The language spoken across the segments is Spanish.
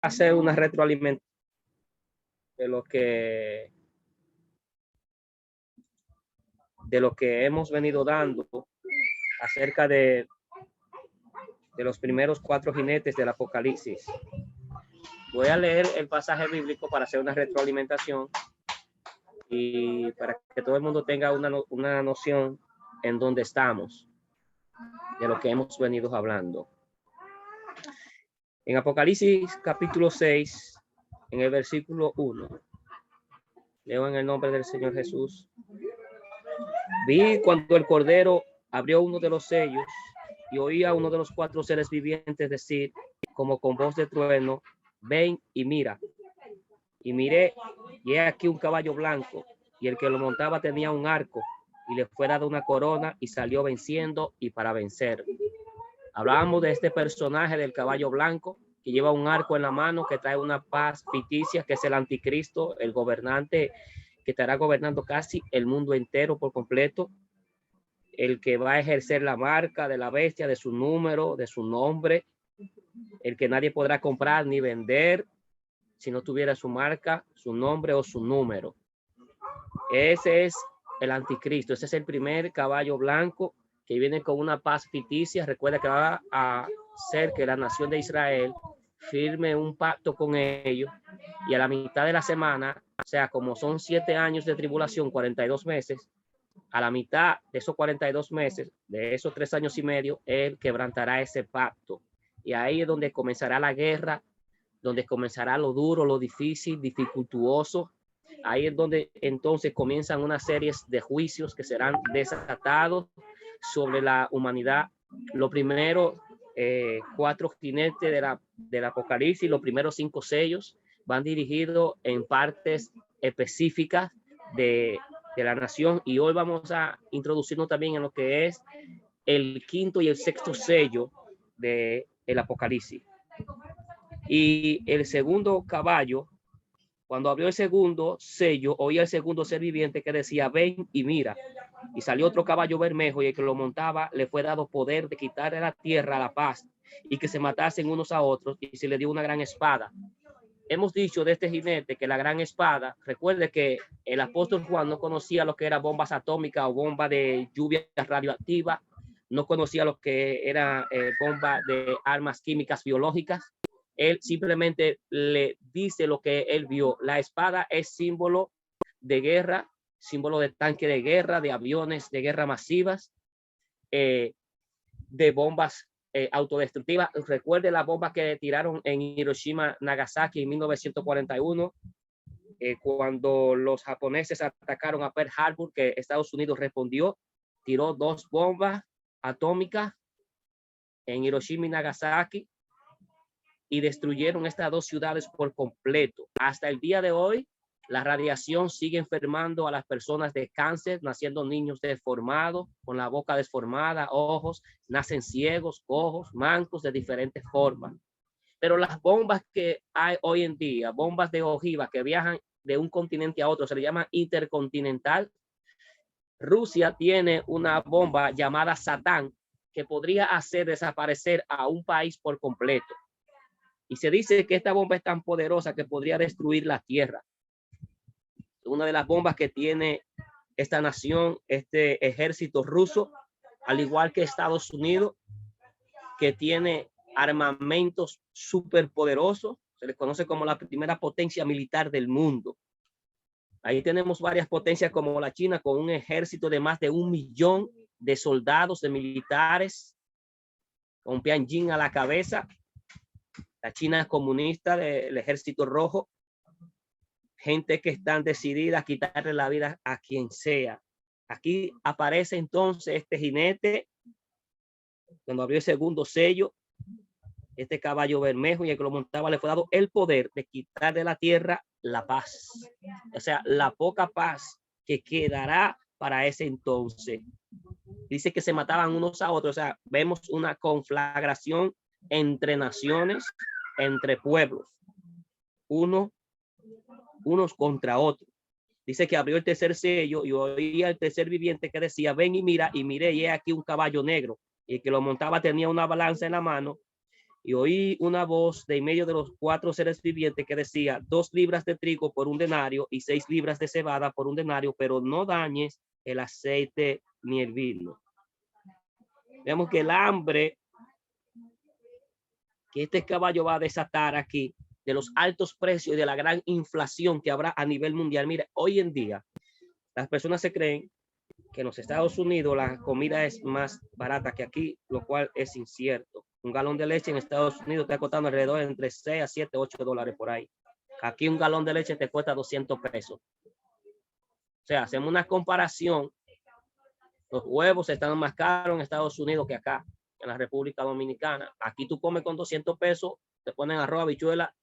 hacer una retroalimentación de lo que hemos venido dando acerca de los primeros 4 jinetes del Apocalipsis. Voy a leer el pasaje bíblico para hacer una retroalimentación y para que todo el mundo tenga una noción en dónde estamos, de lo que hemos venido hablando. En Apocalipsis capítulo 6, en el versículo 1, leo en el nombre del Señor Jesús. Vi cuando el Cordero abrió uno de los sellos y oí a uno de los 4 seres vivientes decir, como con voz de trueno, ven y mira. Y miré, y he aquí un caballo blanco, y el que lo montaba tenía un arco, y le fue dada una corona, y salió venciendo y para vencer. Hablábamos de este personaje del caballo blanco, que lleva un arco en la mano, que trae una paz ficticia, que es el anticristo, el gobernante que estará gobernando casi el mundo entero por completo, el que va a ejercer la marca de la bestia, de su número, de su nombre, el que nadie podrá comprar ni vender si no tuviera su marca, su nombre o su número. Ese es el anticristo. Ese es el primer caballo blanco que viene con una paz ficticia. Recuerda que va a hacer que la nación de Israel firme un pacto con ellos, y a la mitad de la semana, o sea, como son 7 años de tribulación, 42 meses, a la mitad de esos 42 meses, de esos 3 años y medio, él quebrantará ese pacto. Y ahí es donde comenzará la guerra, donde comenzará lo duro, lo difícil, dificultuoso. Ahí es donde entonces comienzan una serie de juicios que serán desatados sobre la humanidad. Lo primero, 4 jinetes del Apocalipsis, los primeros 5 sellos van dirigidos en partes específicas de la nación, y hoy vamos a introducirnos también en lo que es el 5º y el 6º sello del Apocalipsis. Y el segundo caballo, cuando abrió el segundo sello, oía el segundo ser viviente que decía, ven y mira. Y salió otro caballo bermejo, y el que lo montaba le fue dado poder de quitar de la tierra la paz, y que se matasen unos a otros, y se le dio una gran espada. Hemos dicho de este jinete que la gran espada, recuerde que el apóstol Juan no conocía lo que era bombas atómicas o bomba de lluvia radioactiva, no conocía lo que era bomba de armas químicas biológicas. Él simplemente le dice lo que él vio. La espada es símbolo de guerra, símbolo de tanque de guerra, de aviones de guerra masivas, de bombas autodestructivas. Recuerde la bomba que tiraron en Hiroshima, Nagasaki en 1941, cuando los japoneses atacaron a Pearl Harbor, que Estados Unidos respondió, tiró 2 bombas atómicas en Hiroshima y Nagasaki, y destruyeron estas 2 ciudades por completo. Hasta el día de hoy, la radiación sigue enfermando a las personas de cáncer, naciendo niños deformados, con la boca deformada, ojos, nacen ciegos, cojos, mancos de diferentes formas. Pero las bombas que hay hoy en día, bombas de ojiva que viajan de un continente a otro, se le llama intercontinental. Rusia tiene una bomba llamada Satán que podría hacer desaparecer a un país por completo. Y se dice que esta bomba es tan poderosa que podría destruir la tierra. Una de las bombas que tiene esta nación, este ejército ruso, al igual que Estados Unidos, que tiene armamentos superpoderosos, se les conoce como la primera potencia militar del mundo. Ahí tenemos varias potencias como la China, con un ejército de más de 1 millón de soldados, de militares, con Tianjin a la cabeza. La China comunista del Ejército Rojo, gente que están decididas a quitarle la vida a quien sea. Aquí aparece entonces este jinete, cuando abrió el segundo sello, este caballo bermejo, y el que lo montaba le fue dado el poder de quitar de la tierra la paz. O sea, la poca paz que quedará para ese entonces. Dice que se mataban unos a otros, o sea, vemos una conflagración entre naciones, entre pueblos, unos contra otros. Dice que abrió el tercer sello y oía el tercer viviente que decía, ven y mira, y miré, y he aquí un caballo negro, y el que lo montaba tenía una balanza en la mano, y oí una voz de en medio de los 4 seres vivientes que decía: 2 libras de trigo por 1 denario y 6 libras de cebada por 1 denario, pero no dañes el aceite ni el vino. Vemos que el hambre que este caballo va a desatar aquí, de los altos precios y de la gran inflación que habrá a nivel mundial. Mire, hoy en día las personas se creen que en los Estados Unidos la comida es más barata que aquí, lo cual es incierto. Un galón de leche en Estados Unidos está costando alrededor de entre 6 a 7, 8 dólares por ahí. Aquí un galón de leche te cuesta 200 pesos. O sea, hacemos una comparación. Los huevos están más caros en Estados Unidos que acá, en la República Dominicana. Aquí tú comes con 200 pesos, te ponen arroz, habichuela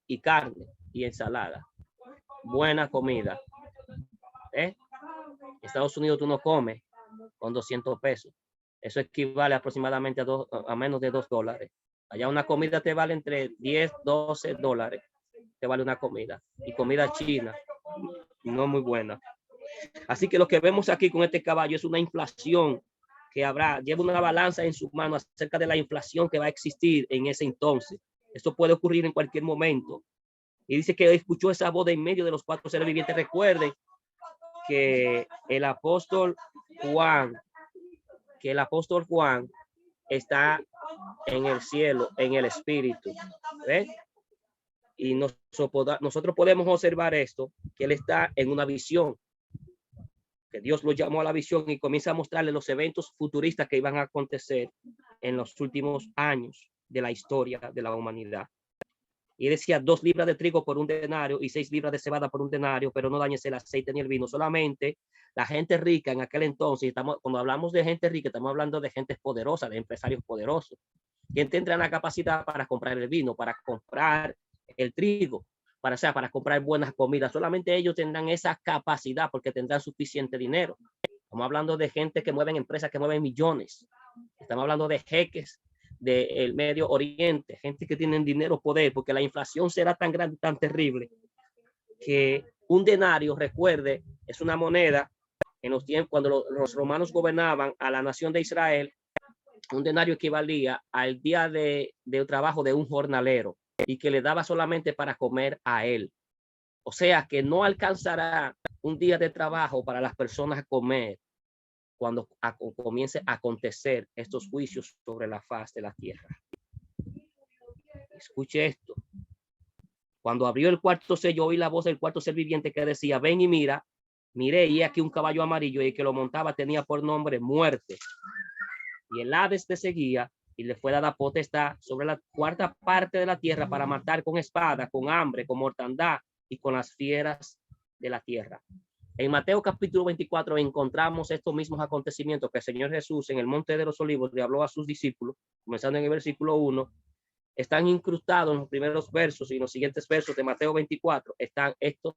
y carne y ensalada. Buena comida. En Estados Unidos tú no comes con 200 pesos. Eso equivale aproximadamente a menos de 2 dólares. Allá una comida te vale entre 10, 12 dólares. Te vale una comida. Y comida china, no muy buena. Así que lo que vemos aquí con este caballo es una inflación que habrá. Lleva una balanza en su mano acerca de la inflación que va a existir en ese entonces. Esto puede ocurrir en cualquier momento. Y dice que escuchó esa voz de en medio de los 4 seres vivientes. Recuerden que el apóstol Juan está en el cielo, en el espíritu. ¿Ves? Y nosotros podemos observar esto, que él está en una visión, que Dios lo llamó a la visión y comienza a mostrarle los eventos futuristas que iban a acontecer en los últimos años de la historia de la humanidad. Y decía: 2 libras de trigo por 1 denario y 6 libras de cebada por 1 denario, pero no dañes el aceite ni el vino. Solamente la gente rica en aquel entonces, cuando hablamos de gente rica, estamos hablando de gente poderosa, de empresarios poderosos, que tendrán la capacidad para comprar el vino, para comprar el trigo, para comprar buenas comidas. Solamente ellos tendrán esa capacidad porque tendrán suficiente dinero. Estamos hablando de gente que mueven empresas, que mueven millones. Estamos hablando de jeques del Medio Oriente, gente que tienen dinero, poder, porque la inflación será tan grande, tan terrible, que un denario, recuerde, es una moneda en los tiempos cuando los romanos gobernaban a la nación de Israel. Un denario equivalía al día de trabajo de un jornalero y que le daba solamente para comer a él. O sea que no alcanzará un día de trabajo para las personas comer cuando comience a acontecer estos juicios sobre la faz de la tierra. Escuche esto. Cuando abrió el 4º sello, oí la voz del 4º ser viviente que decía: ven y mira. Miré y aquí un caballo amarillo, y el que lo montaba tenía por nombre Muerte. Y el Hades te seguía, y le fue dada potestad sobre la 4ª parte de la tierra para matar con espada, con hambre, con mortandad y con las fieras de la tierra. En Mateo capítulo 24 encontramos estos mismos acontecimientos que el Señor Jesús en el Monte de los Olivos le habló a sus discípulos, comenzando en el versículo 1. Están incrustados en los primeros versos y en los siguientes versos de Mateo 24 están estos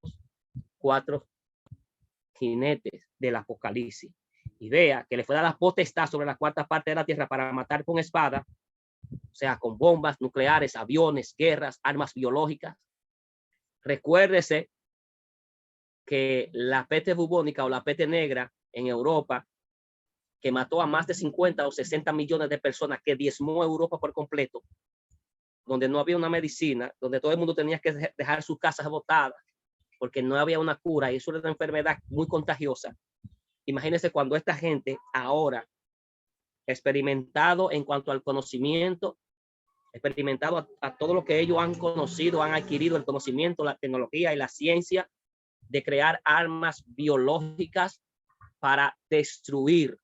4 jinetes del Apocalipsis. Y vea que le fue dada potestad sobre la 4ª parte de la tierra para matar con espada, o sea, con bombas nucleares, aviones, guerras, armas biológicas. Recuérdese que la peste bubónica o la peste negra en Europa, que mató a más de 50 o 60 millones de personas, que diezmó a Europa por completo, donde no había una medicina, donde todo el mundo tenía que dejar sus casas botadas porque no había una cura, y eso era una enfermedad muy contagiosa. Imagínense cuando esta gente ahora, experimentado en cuanto al conocimiento, experimentado a todo lo que ellos han conocido, han adquirido el conocimiento, la tecnología y la ciencia de crear armas biológicas para destruir.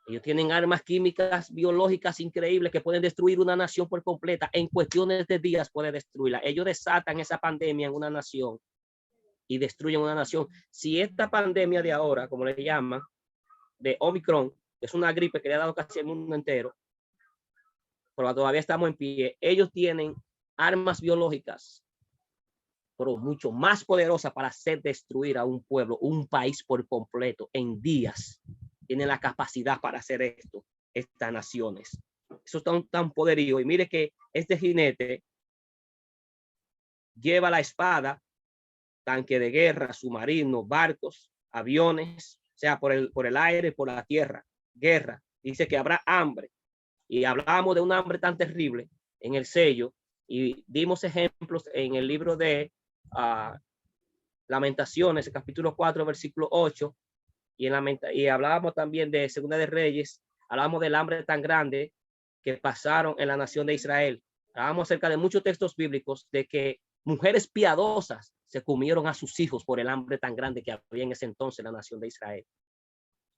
Ellos tienen armas químicas biológicas increíbles que pueden destruir una nación por completa. En cuestiones de días puede destruirla. Ellos desatan esa pandemia en una nación y destruyen una nación. Si esta pandemia de ahora, como le llaman, de Omicron, es una gripe que le ha dado casi al mundo entero, pero todavía estamos en pie, ellos tienen armas biológicas, pero mucho más poderosas para hacer destruir a un pueblo, un país por completo en días. Tienen la capacidad para hacer esto, estas naciones. Eso es tan poderoso. Y mire que este jinete lleva la espada, tanque de guerra, submarinos, barcos, aviones, o sea, por el aire, por la tierra, guerra. Dice que habrá hambre. Y hablábamos de un hambre tan terrible en el sello, y dimos ejemplos en el libro de Lamentaciones, el capítulo 4, versículo 8, y hablábamos también de Segunda de Reyes, hablábamos del hambre tan grande que pasaron en la nación de Israel. Hablábamos acerca de muchos textos bíblicos de que mujeres piadosas se comieron a sus hijos por el hambre tan grande que había en ese entonces en la nación de Israel.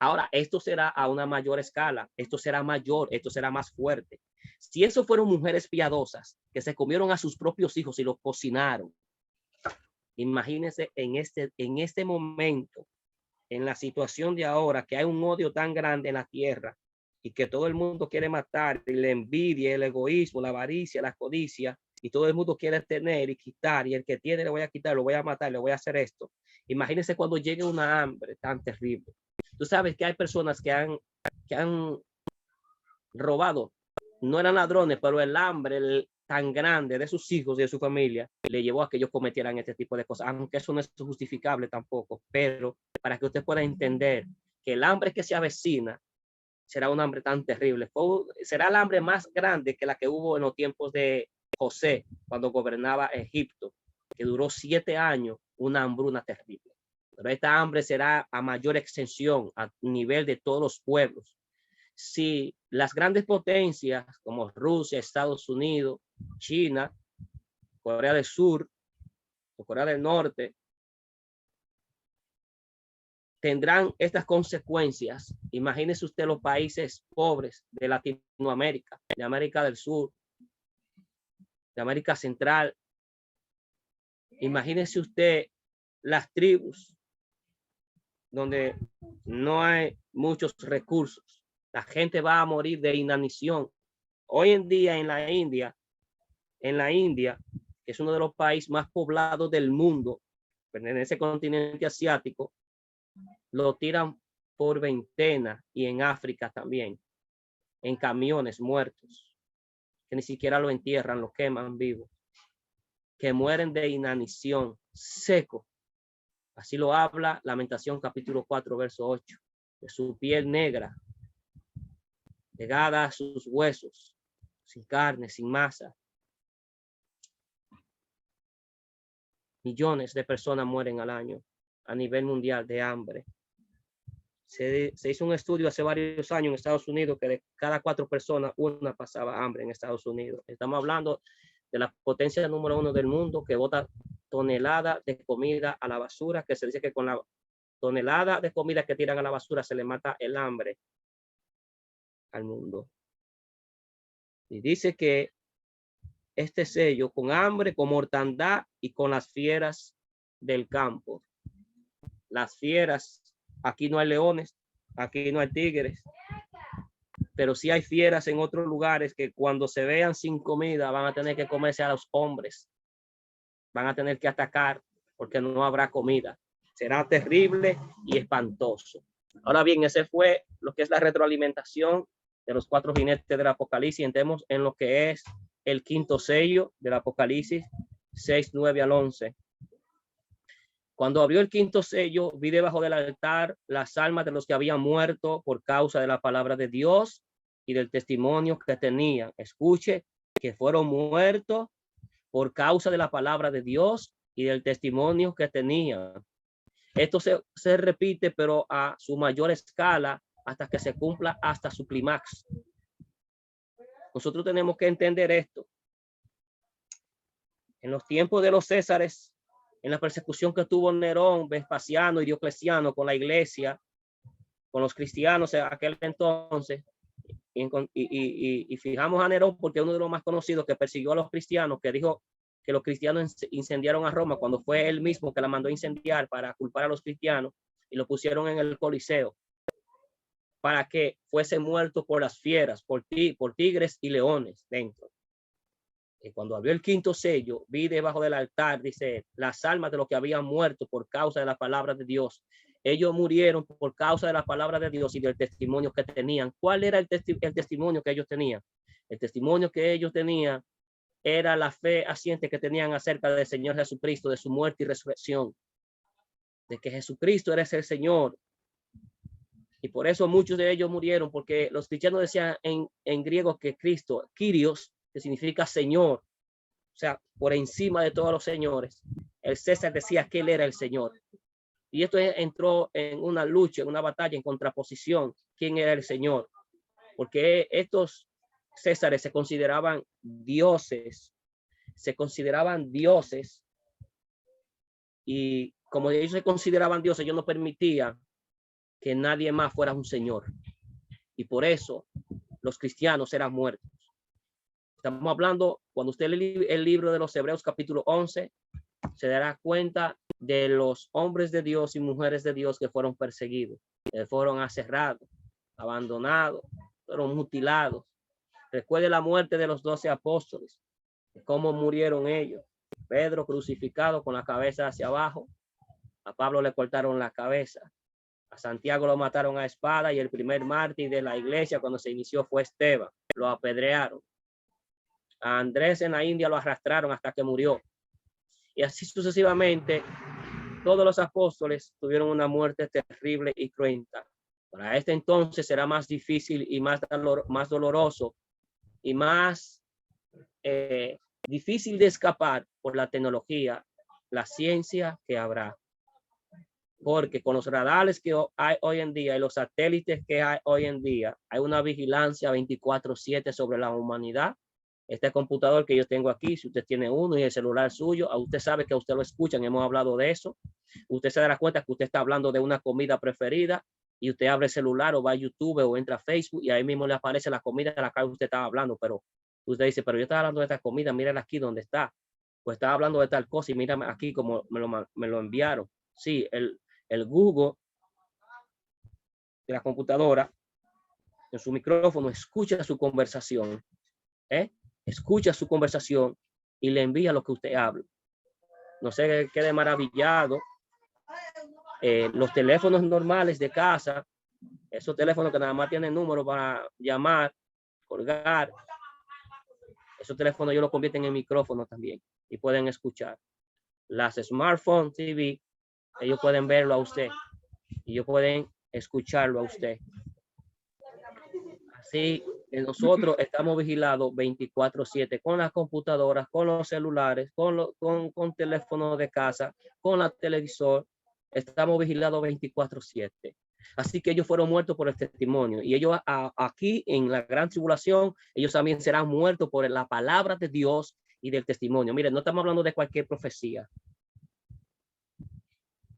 Ahora, esto será a una mayor escala, esto será mayor, esto será más fuerte. Si eso fueron mujeres piadosas que se comieron a sus propios hijos y los cocinaron, imagínense en este momento, en la situación de ahora, que hay un odio tan grande en la tierra y que todo el mundo quiere matar, y la envidia, el egoísmo, la avaricia, la codicia, y todo el mundo quiere tener y quitar, y el que tiene le voy a quitar, lo voy a matar, le voy a hacer esto. Imagínense cuando llegue una hambre tan terrible. Tú sabes que hay personas que han robado, no eran ladrones, pero el hambre tan grande de sus hijos y de su familia le llevó a que ellos cometieran este tipo de cosas, aunque eso no es justificable tampoco, pero para que usted pueda entender que el hambre que se avecina será un hambre tan terrible, será el hambre más grande que la que hubo en los tiempos de José cuando gobernaba Egipto, que duró 7 años, una hambruna terrible. Pero esta hambre será a mayor extensión a nivel de todos los pueblos. Si las grandes potencias como Rusia, Estados Unidos, China, Corea del Sur o Corea del Norte tendrán estas consecuencias, imagínese usted los países pobres de Latinoamérica, de América del Sur, de América Central. Imagínese usted las tribus donde no hay muchos recursos. La gente va a morir de inanición. Hoy en día en la India, que es uno de los países más poblados del mundo, en ese continente asiático, lo tiran por veintena, y en África también, en camiones muertos, que ni siquiera lo entierran, lo queman vivo, que mueren de inanición, seco. Así lo habla Lamentación capítulo 4, verso 8, de su piel negra, pegada a sus huesos, sin carne, sin masa. Millones de personas mueren al año a nivel mundial de hambre. Se hizo un estudio hace varios años en Estados Unidos que de cada 4 personas, una pasaba hambre en Estados Unidos. Estamos hablando de la potencia número 1 del mundo, que bota toneladas de comida a la basura, que se dice que con la tonelada de comida que tiran a la basura se le mata el hambre al mundo. Y dice que este sello, con hambre, con mortandad y con las fieras del campo. Las fieras, aquí no hay leones, aquí no hay tigres, pero sí hay fieras en otros lugares que cuando se vean sin comida van a tener que comerse a los hombres, van a tener que atacar porque no habrá comida. Será terrible y espantoso. Ahora bien, ese fue lo que es la retroalimentación de los 4 jinetes del Apocalipsis. Entremos en lo que es el quinto sello del Apocalipsis 6, 9 al 11. Cuando abrió el quinto sello, vi debajo del altar las almas de los que habían muerto por causa de la palabra de Dios y del testimonio que tenían. Escuche, que fueron muertos por causa de la palabra de Dios y del testimonio que tenían. Esto se repite, pero a su mayor escala, hasta que se cumpla hasta su clímax. Nosotros tenemos que entender esto. En los tiempos de los Césares, en la persecución que tuvo Nerón, Vespasiano y Diocleciano con la iglesia, con los cristianos en aquel entonces, y fijamos a Nerón porque es uno de los más conocidos que persiguió a los cristianos, que dijo que los cristianos incendiaron a Roma cuando fue él mismo que la mandó a incendiar para culpar a los cristianos, y lo pusieron en el Coliseo para que fuese muerto por las fieras, por tigres y leones dentro. Y cuando abrió el quinto sello, vi debajo del altar, dice, las almas de los que habían muerto por causa de la palabra de Dios. Ellos murieron por causa de la palabra de Dios y del testimonio que tenían. ¿Cuál era el testimonio que ellos tenían? El testimonio que ellos tenían era la fe asiente que tenían acerca del Señor Jesucristo, de su muerte y resurrección, de que Jesucristo era el Señor. Y por eso muchos de ellos murieron, porque los cristianos decían en griego que Cristo, Kyrios, que significa Señor, o sea, por encima de todos los señores, el César decía que él era el Señor. Y esto entró en una lucha, en una batalla, en contraposición, quién era el Señor. Porque estos Césares se consideraban dioses, y como ellos se consideraban dioses, ellos no permitían que nadie más fuera un Señor. Y por eso los cristianos eran muertos. Estamos hablando, cuando usted lee el libro de los Hebreos capítulo 11, se dará cuenta de los hombres de Dios y mujeres de Dios que fueron perseguidos, que fueron aserrados, abandonados, fueron mutilados. Recuerde la muerte de los 12 apóstoles, cómo murieron ellos. Pedro crucificado con la cabeza hacia abajo, a Pablo le cortaron la cabeza, a Santiago lo mataron a espada, y el primer mártir de la iglesia cuando se inició fue Esteban, lo apedrearon. A Andrés en la India lo arrastraron hasta que murió. Y así sucesivamente, todos los apóstoles tuvieron una muerte terrible y cruenta. Para este entonces será más difícil y más doloroso y más difícil de escapar por la tecnología, la ciencia que habrá. Porque con los radares que hay hoy en día y los satélites que hay hoy en día, hay una vigilancia 24/7 sobre la humanidad. Este computador que yo tengo aquí, si usted tiene uno y el celular suyo, usted sabe que a usted lo escuchan, hemos hablado de eso. Usted se dará cuenta que usted está hablando de una comida preferida y usted abre el celular o va a YouTube o entra a Facebook y ahí mismo le aparece la comida de la cual usted estaba hablando, pero usted dice, pero yo estaba hablando de esta comida, mírala aquí donde está. Pues estaba hablando de tal cosa y mírame aquí como me lo enviaron. Sí, el Google de la computadora en su micrófono escucha su conversación, escucha su conversación y le envía lo que usted habla. No se quede maravillado. Los teléfonos normales de casa, esos teléfonos que nada más tienen número para llamar, colgar, esos teléfonos ellos lo convierten en micrófono también y pueden escuchar. Las smartphone TV, ellos pueden verlo a usted y ellos pueden escucharlo a usted. Así nosotros estamos vigilados 24/7 con las computadoras, con los celulares, con teléfonos de casa, con la televisor. Estamos vigilados 24/7. Así que ellos fueron muertos por el testimonio. Y ellos aquí en la gran tribulación, ellos también serán muertos por la palabra de Dios y del testimonio. Miren, no estamos hablando de cualquier profecía.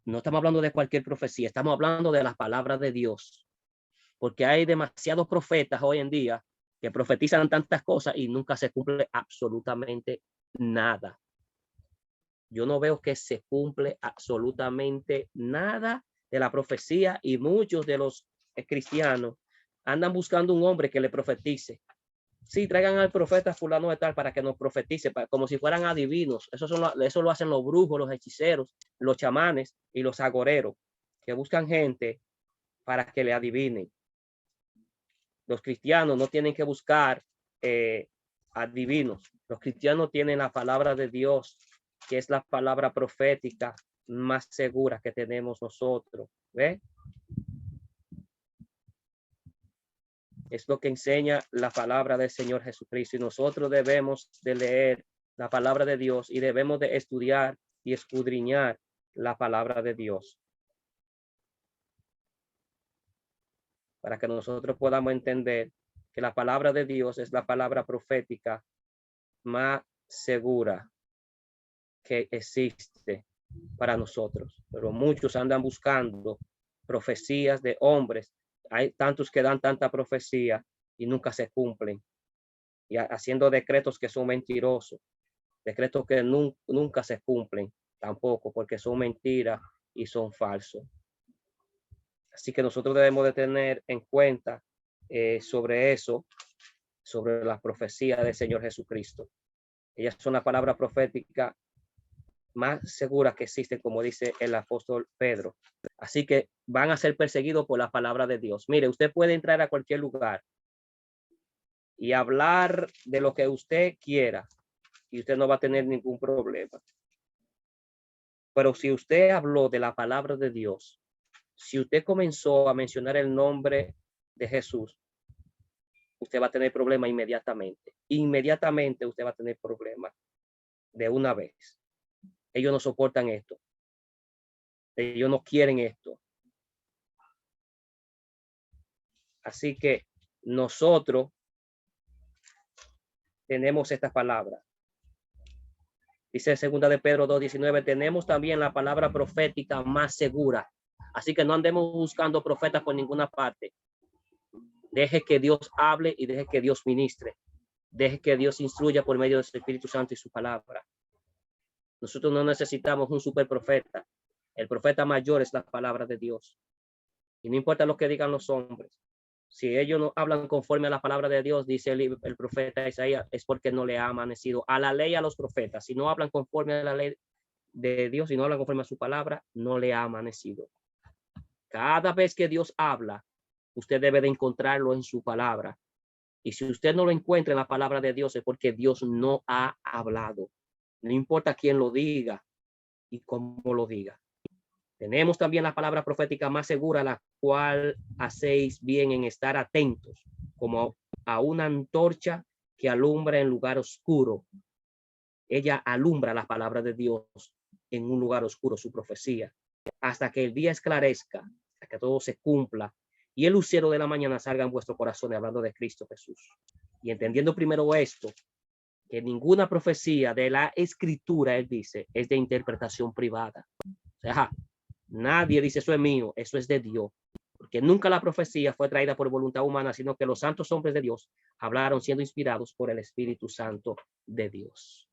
No estamos hablando de cualquier profecía. Estamos hablando de las palabras de Dios. Porque hay demasiados profetas hoy en día que profetizan tantas cosas y nunca se cumple absolutamente nada. Yo no veo que se cumple absolutamente nada de la profecía y muchos de los cristianos andan buscando un hombre que le profetice. Sí, traigan al profeta fulano de tal para que nos profetice, como si fueran adivinos. Eso lo hacen los brujos, los hechiceros, los chamanes y los agoreros, que buscan gente para que le adivinen. Los cristianos no tienen que buscar adivinos. Los cristianos tienen la palabra de Dios, que es la palabra profética más segura que tenemos nosotros. ¿Ve? Es lo que enseña la palabra del Señor Jesucristo. Y nosotros debemos de leer la palabra de Dios y debemos de estudiar y escudriñar la palabra de Dios, para que nosotros podamos entender que la palabra de Dios es la palabra profética más segura que existe para nosotros. Pero muchos andan buscando profecías de hombres. Hay tantos que dan tanta profecía y nunca se cumplen, y haciendo decretos que son mentirosos, decretos que nunca se cumplen tampoco, porque son mentiras y son falsos. Así que nosotros debemos de tener en cuenta sobre eso, sobre las profecías del Señor Jesucristo. Ellas son la palabra profética más segura que existen, como dice el apóstol Pedro. Así que van a ser perseguidos por la palabra de Dios. Mire, usted puede entrar a cualquier lugar y hablar de lo que usted quiera y usted no va a tener ningún problema. Pero si usted habló de la palabra de Dios, si usted comenzó a mencionar el nombre de Jesús, usted va a tener problemas inmediatamente. Inmediatamente usted va a tener problemas de una vez. Ellos no soportan esto. Ellos no quieren esto. Así que nosotros tenemos estas palabras. Dice 2 de Pedro 2:19, tenemos también la palabra profética más segura. Así que no andemos buscando profetas por ninguna parte. Deje que Dios hable y deje que Dios ministre. Deje que Dios instruya por medio de su Espíritu Santo y su palabra. Nosotros no necesitamos un super profeta. El profeta mayor es la palabra de Dios. Y no importa lo que digan los hombres. Si ellos no hablan conforme a la palabra de Dios, dice el profeta Isaías, es porque no le ha amanecido. A la ley, a los profetas, si no hablan conforme a la ley de Dios, si no hablan conforme a su palabra, no le ha amanecido. Cada vez que Dios habla, usted debe de encontrarlo en su palabra. Y si usted no lo encuentra en la palabra de Dios, es porque Dios no ha hablado. No importa quién lo diga y cómo lo diga. Tenemos también la palabra profética más segura, la cual hacéis bien en estar atentos, como a una antorcha que alumbra en lugar oscuro. Ella alumbra la palabra de Dios en un lugar oscuro, su profecía, hasta que el día esclarezca, hasta que todo se cumpla y el lucero de la mañana salga en vuestro corazón, hablando de Cristo Jesús. Y entendiendo primero esto, que ninguna profecía de la Escritura, él dice, es de interpretación privada. O sea, nadie dice eso es mío, eso es de Dios. Porque nunca la profecía fue traída por voluntad humana, sino que los santos hombres de Dios hablaron siendo inspirados por el Espíritu Santo de Dios.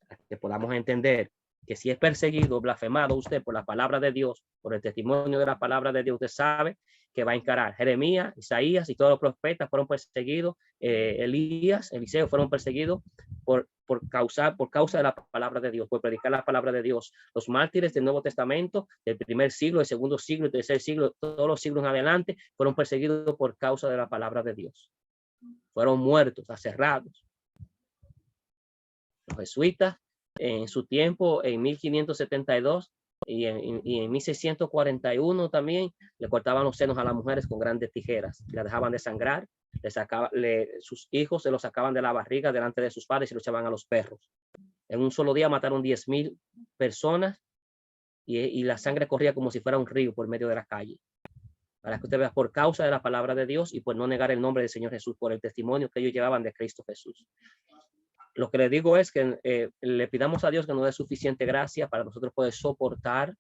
Para que podamos entender que si es perseguido, blasfemado usted por la palabra de Dios, por el testimonio de la palabra de Dios, usted sabe que va a encarar. Jeremías, Isaías y todos los profetas fueron perseguidos. Elías, Eliseo fueron perseguidos por causa de la palabra de Dios, por predicar la palabra de Dios. Los mártires del Nuevo Testamento, del primer siglo, del segundo siglo, del tercer siglo, todos los siglos en adelante, fueron perseguidos por causa de la palabra de Dios. Fueron muertos, aserrados. Los jesuitas, en su tiempo, en 1572 y en 1641 también, le cortaban los senos a las mujeres con grandes tijeras, la dejaban de sangrar, sus hijos se los sacaban de la barriga delante de sus padres y los echaban a los perros. En un solo día mataron 10,000 personas y la sangre corría como si fuera un río por medio de la calle. Para que usted vea, por causa de la palabra de Dios y por no negar el nombre del Señor Jesús, por el testimonio que ellos llevaban de Cristo Jesús. Lo que le digo es que le pidamos a Dios que nos dé suficiente gracia para nosotros poder soportar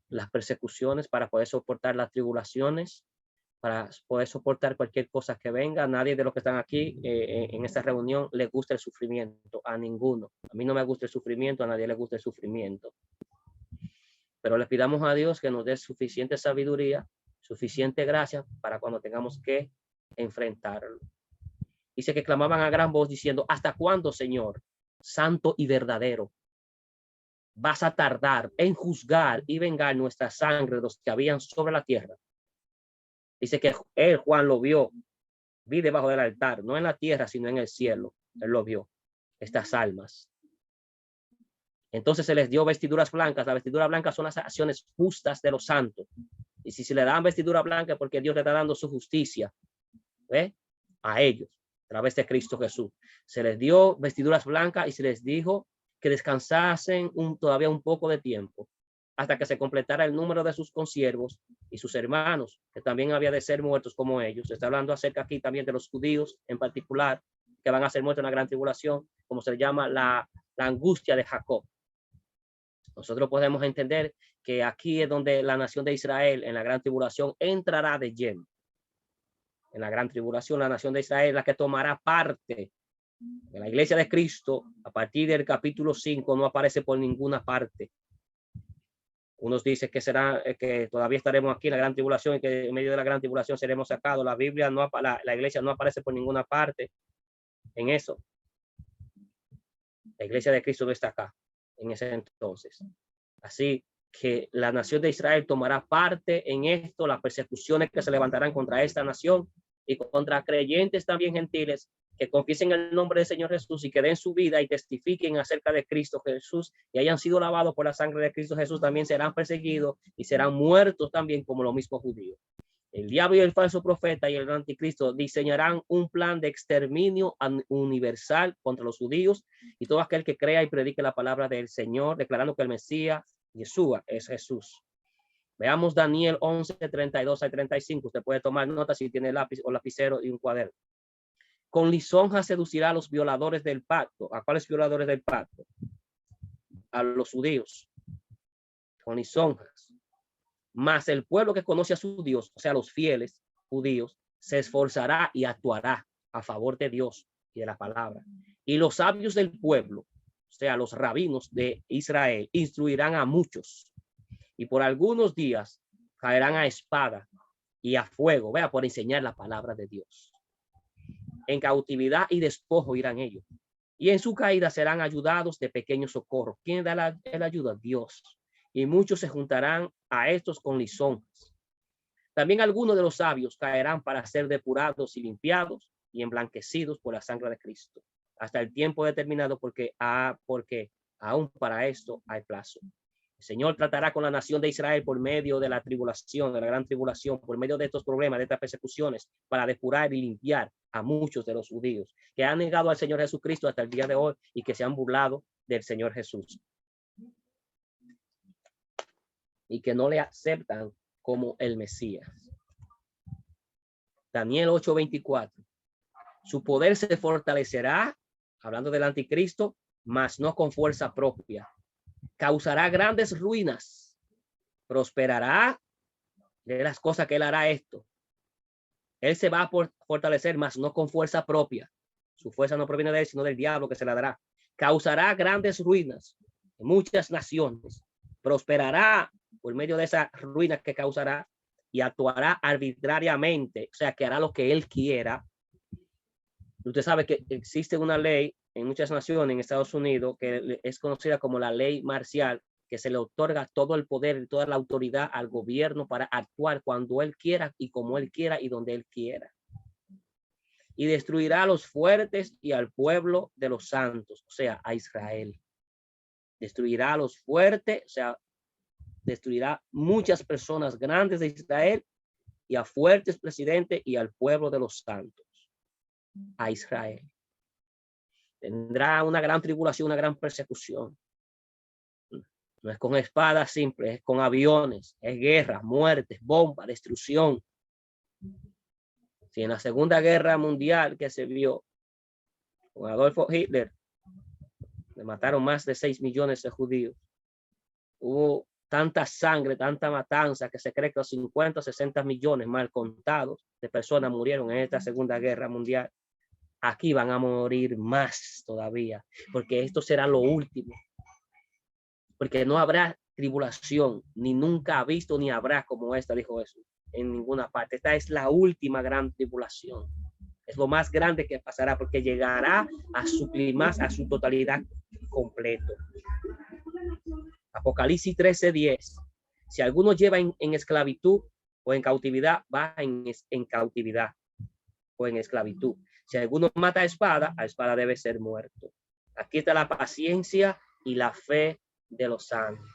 las persecuciones, para poder soportar las tribulaciones, para poder soportar cualquier cosa que venga. Nadie de los que están aquí en esta reunión le gusta el sufrimiento, a ninguno. A mí no me gusta el sufrimiento, a nadie le gusta el sufrimiento. Pero le pidamos a Dios que nos dé suficiente sabiduría, suficiente gracia para cuando tengamos que enfrentarlo. Dice que clamaban a gran voz diciendo, ¿hasta cuándo, Señor, santo y verdadero, vas a tardar en juzgar y vengar nuestra sangre de los que habían sobre la tierra? Dice que él, Juan, lo vio, vi debajo del altar, no en la tierra, sino en el cielo. Él lo vio, estas almas. Entonces se les dio vestiduras blancas. Las vestiduras blancas son las acciones justas de los santos. Y si se le dan vestidura blanca, porque Dios le está dando su justicia a ellos, a través de Cristo Jesús. Se les dio vestiduras blancas y se les dijo que descansasen todavía un poco de tiempo, hasta que se completara el número de sus consiervos y sus hermanos, que también había de ser muertos como ellos. Se está hablando acerca aquí también de los judíos en particular, que van a ser muertos en la gran tribulación, como se llama la angustia de Jacob. Nosotros podemos entender que aquí es donde la nación de Israel en la gran tribulación entrará de lleno. En la gran tribulación, la nación de Israel es la que tomará parte. En la iglesia de Cristo, a partir del capítulo 5, no aparece por ninguna parte. Unos dicen que será que todavía estaremos aquí en la gran tribulación y que en medio de la gran tribulación seremos sacados. La Biblia no, la iglesia no aparece por ninguna parte en eso. La iglesia de Cristo no está acá en ese entonces. Así que la nación de Israel tomará parte en esto, las persecuciones que se levantarán contra esta nación y contra creyentes también gentiles que confiesen el nombre del Señor Jesús y que den su vida y testifiquen acerca de Cristo Jesús y hayan sido lavados por la sangre de Cristo Jesús, también serán perseguidos y serán muertos también como los mismos judíos. El diablo y el falso profeta y el anticristo diseñarán un plan de exterminio universal contra los judíos y todo aquel que crea y predique la palabra del Señor, declarando que el Mesías, Yeshua, es Jesús. Veamos Daniel 11, 32 al 35. Usted puede tomar notas si tiene lápiz o lapicero y un cuaderno. Con lisonja seducirá a los violadores del pacto. ¿A cuáles violadores del pacto? A los judíos. Con lisonjas. Mas el pueblo que conoce a su Dios, o sea, los fieles judíos, se esforzará y actuará a favor de Dios y de la palabra. Y los sabios del pueblo, o sea, los rabinos de Israel, instruirán a muchos. Y por algunos días caerán a espada y a fuego, vea, por enseñar la palabra de Dios. En cautividad y despojo irán ellos. Y en su caída serán ayudados de pequeño socorro. ¿Quién da la ayuda? Dios. Y muchos se juntarán a estos con lisonjas. También algunos de los sabios caerán para ser depurados y limpiados y emblanquecidos por la sangre de Cristo, hasta el tiempo determinado, porque aún para esto hay plazo. El Señor tratará con la nación de Israel por medio de la tribulación, de la gran tribulación, por medio de estos problemas, de estas persecuciones, para depurar y limpiar a muchos de los judíos que han negado al Señor Jesucristo hasta el día de hoy y que se han burlado del Señor Jesús y que no le aceptan como el Mesías. Daniel 8:24. Su poder se fortalecerá, hablando del anticristo, mas no con fuerza propia. Causará grandes ruinas. Prosperará de las cosas que él hará esto. Él se va a fortalecer, mas no con fuerza propia. Su fuerza no proviene de él, sino del diablo que se la dará. Causará grandes ruinas en muchas naciones. Prosperará por medio de esas ruinas que causará y actuará arbitrariamente, o sea, que hará lo que él quiera. Usted sabe que existe una ley en muchas naciones en Estados Unidos que es conocida como la ley marcial, que se le otorga todo el poder y toda la autoridad al gobierno para actuar cuando él quiera y como él quiera y donde él quiera. Y destruirá a los fuertes y al pueblo de los santos, o sea, a Israel. Destruirá a los fuertes, o sea, destruirá muchas personas grandes de Israel y a fuertes presidentes y al pueblo de los santos, a Israel. Tendrá una gran tribulación, una gran persecución. No es con espadas simples, es con aviones, es guerra, muertes, bombas, destrucción. Si en la Segunda Guerra Mundial que se vio con Adolfo Hitler, le mataron más de 6 millones de judíos. Hubo tanta sangre, tanta matanza, que se cree que los 50 o 60 millones mal contados de personas murieron en esta Segunda Guerra Mundial. Aquí van a morir más todavía, porque esto será lo último. Porque no habrá tribulación, ni nunca ha visto, ni habrá como esta, dijo Jesús, en ninguna parte. Esta es la última gran tribulación. Es lo más grande que pasará, porque llegará a su climax, a su totalidad completo. Apocalipsis 13:10. Si alguno lleva en esclavitud o en cautividad, va en cautividad o en esclavitud. Si alguno mata a espada debe ser muerto. Aquí está la paciencia y la fe de los santos.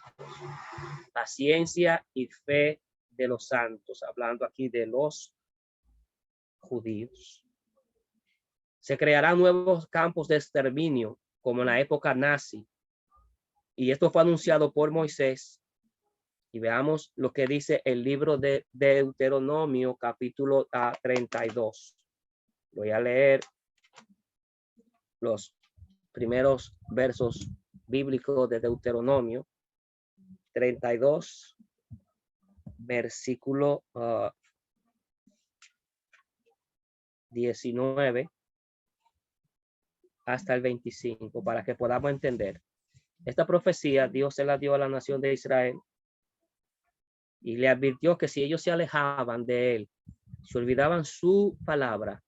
Paciencia y fe de los santos, hablando aquí de los judíos. Se crearán nuevos campos de exterminio, como en la época nazi. Y esto fue anunciado por Moisés. Y veamos lo que dice el libro de Deuteronomio, capítulo 32. Voy a leer los primeros versos bíblicos de Deuteronomio 32, versículo 19 hasta el 25, para que podamos entender. Esta profecía Dios se la dio a la nación de Israel y le advirtió que si ellos se alejaban de él, se olvidaban su palabra,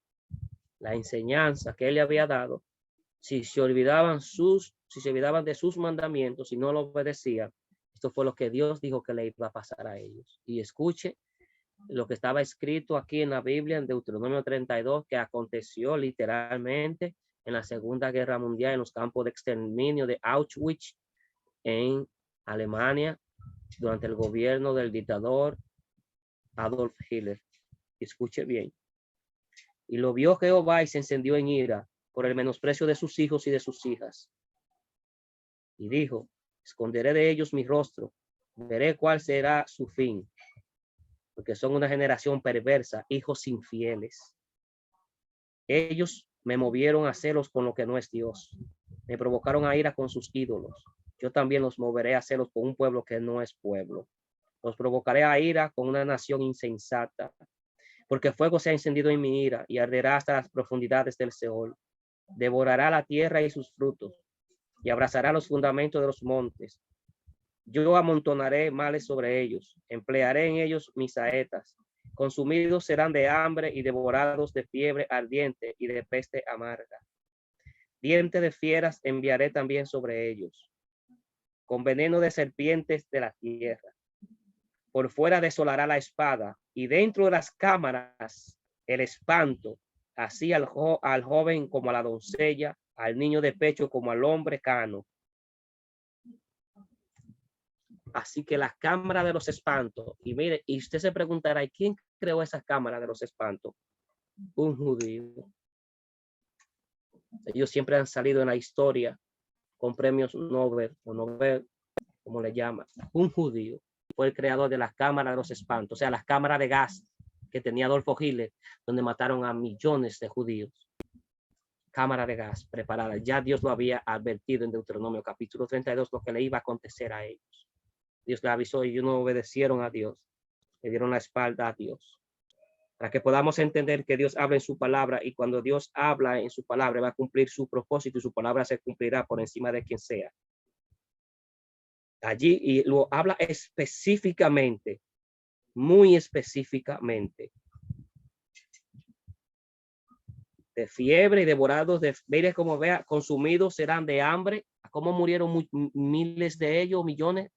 la enseñanza que él le había dado, si se olvidaban de sus mandamientos y no lo obedecían, esto fue lo que Dios dijo que le iba a pasar a ellos. Y escuche lo que estaba escrito aquí en la Biblia, en Deuteronomio 32, que aconteció literalmente en la Segunda Guerra Mundial, en los campos de exterminio de Auschwitz, en Alemania, durante el gobierno del dictador Adolf Hitler. Escuche bien. Y lo vio Jehová y se encendió en ira por el menosprecio de sus hijos y de sus hijas. Y dijo, esconderé de ellos mi rostro, veré cuál será su fin, porque son una generación perversa, hijos infieles. Ellos me movieron a celos con lo que no es Dios. Me provocaron a ira con sus ídolos. Yo también los moveré a celos con un pueblo que no es pueblo. Los provocaré a ira con una nación insensata, porque fuego se ha encendido en mi ira y arderá hasta las profundidades del Seol. Devorará la tierra y sus frutos y abrazará los fundamentos de los montes. Yo amontonaré males sobre ellos, emplearé en ellos mis saetas. Consumidos serán de hambre y devorados de fiebre ardiente y de peste amarga. Diente de fieras enviaré también sobre ellos, con veneno de serpientes de la tierra. Por fuera desolará la espada, y dentro de las cámaras el espanto, así al joven como a la doncella, al niño de pecho como al hombre cano. Así que las cámaras de los espantos, y mire, y usted se preguntará, ¿y quién creó esas cámaras de los espantos? Un judío. Ellos siempre han salido en la historia con premios Nobel, o Nobel, como le llaman. Un judío fue el creador de las cámaras de los espantos, o sea, las cámaras de gas que tenía Adolfo Hitler, donde mataron a millones de judíos. Cámara de gas preparada. Ya Dios lo había advertido en Deuteronomio capítulo 32, lo que le iba a acontecer a ellos. Dios le avisó y ellos no obedecieron a Dios. Le dieron la espalda a Dios. Para que podamos entender que Dios habla en su palabra, y cuando Dios habla en su palabra va a cumplir su propósito y su palabra se cumplirá por encima de quien sea. Allí, y lo habla específicamente, muy específicamente, de fiebre y devorados de, mire como vea, consumidos serán de hambre. ¿Cómo murieron miles de ellos, millones?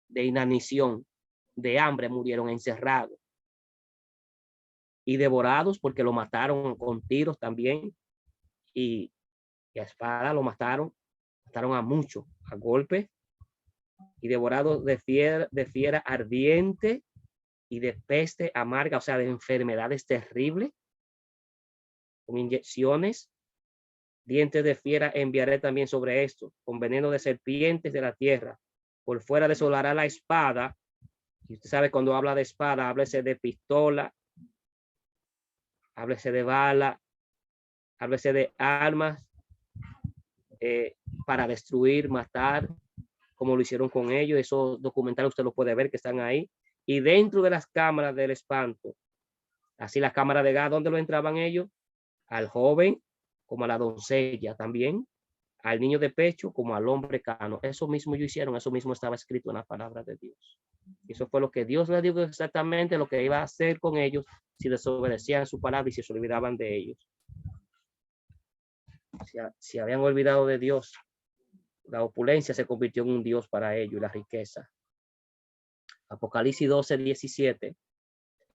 De inanición, de hambre murieron encerrados. Y devorados porque lo mataron con tiros también. Y a espada lo mataron a muchos, a golpes. Y devorados de fiera ardiente y de peste amarga, o sea, de enfermedades terribles, con inyecciones. Dientes de fiera enviaré también sobre esto, con veneno de serpientes de la tierra. Por fuera desolará la espada. Y usted sabe, cuando habla de espada, háblese de pistola, háblese de bala, háblese de armas para destruir, matar, como lo hicieron con ellos. Esos documentales usted lo puede ver que están ahí. Y dentro de las cámaras del espanto, así las cámaras de gas, ¿dónde lo entraban ellos? Al joven como a la doncella también, al niño de pecho como al hombre cano. Eso mismo ellos hicieron, eso mismo estaba escrito en la palabra de Dios. Eso fue lo que Dios les dijo exactamente lo que iba a hacer con ellos si desobedecían su palabra y si se olvidaban de ellos. Si habían olvidado de Dios, la opulencia se convirtió en un Dios para ellos y la riqueza. Apocalipsis 12:17.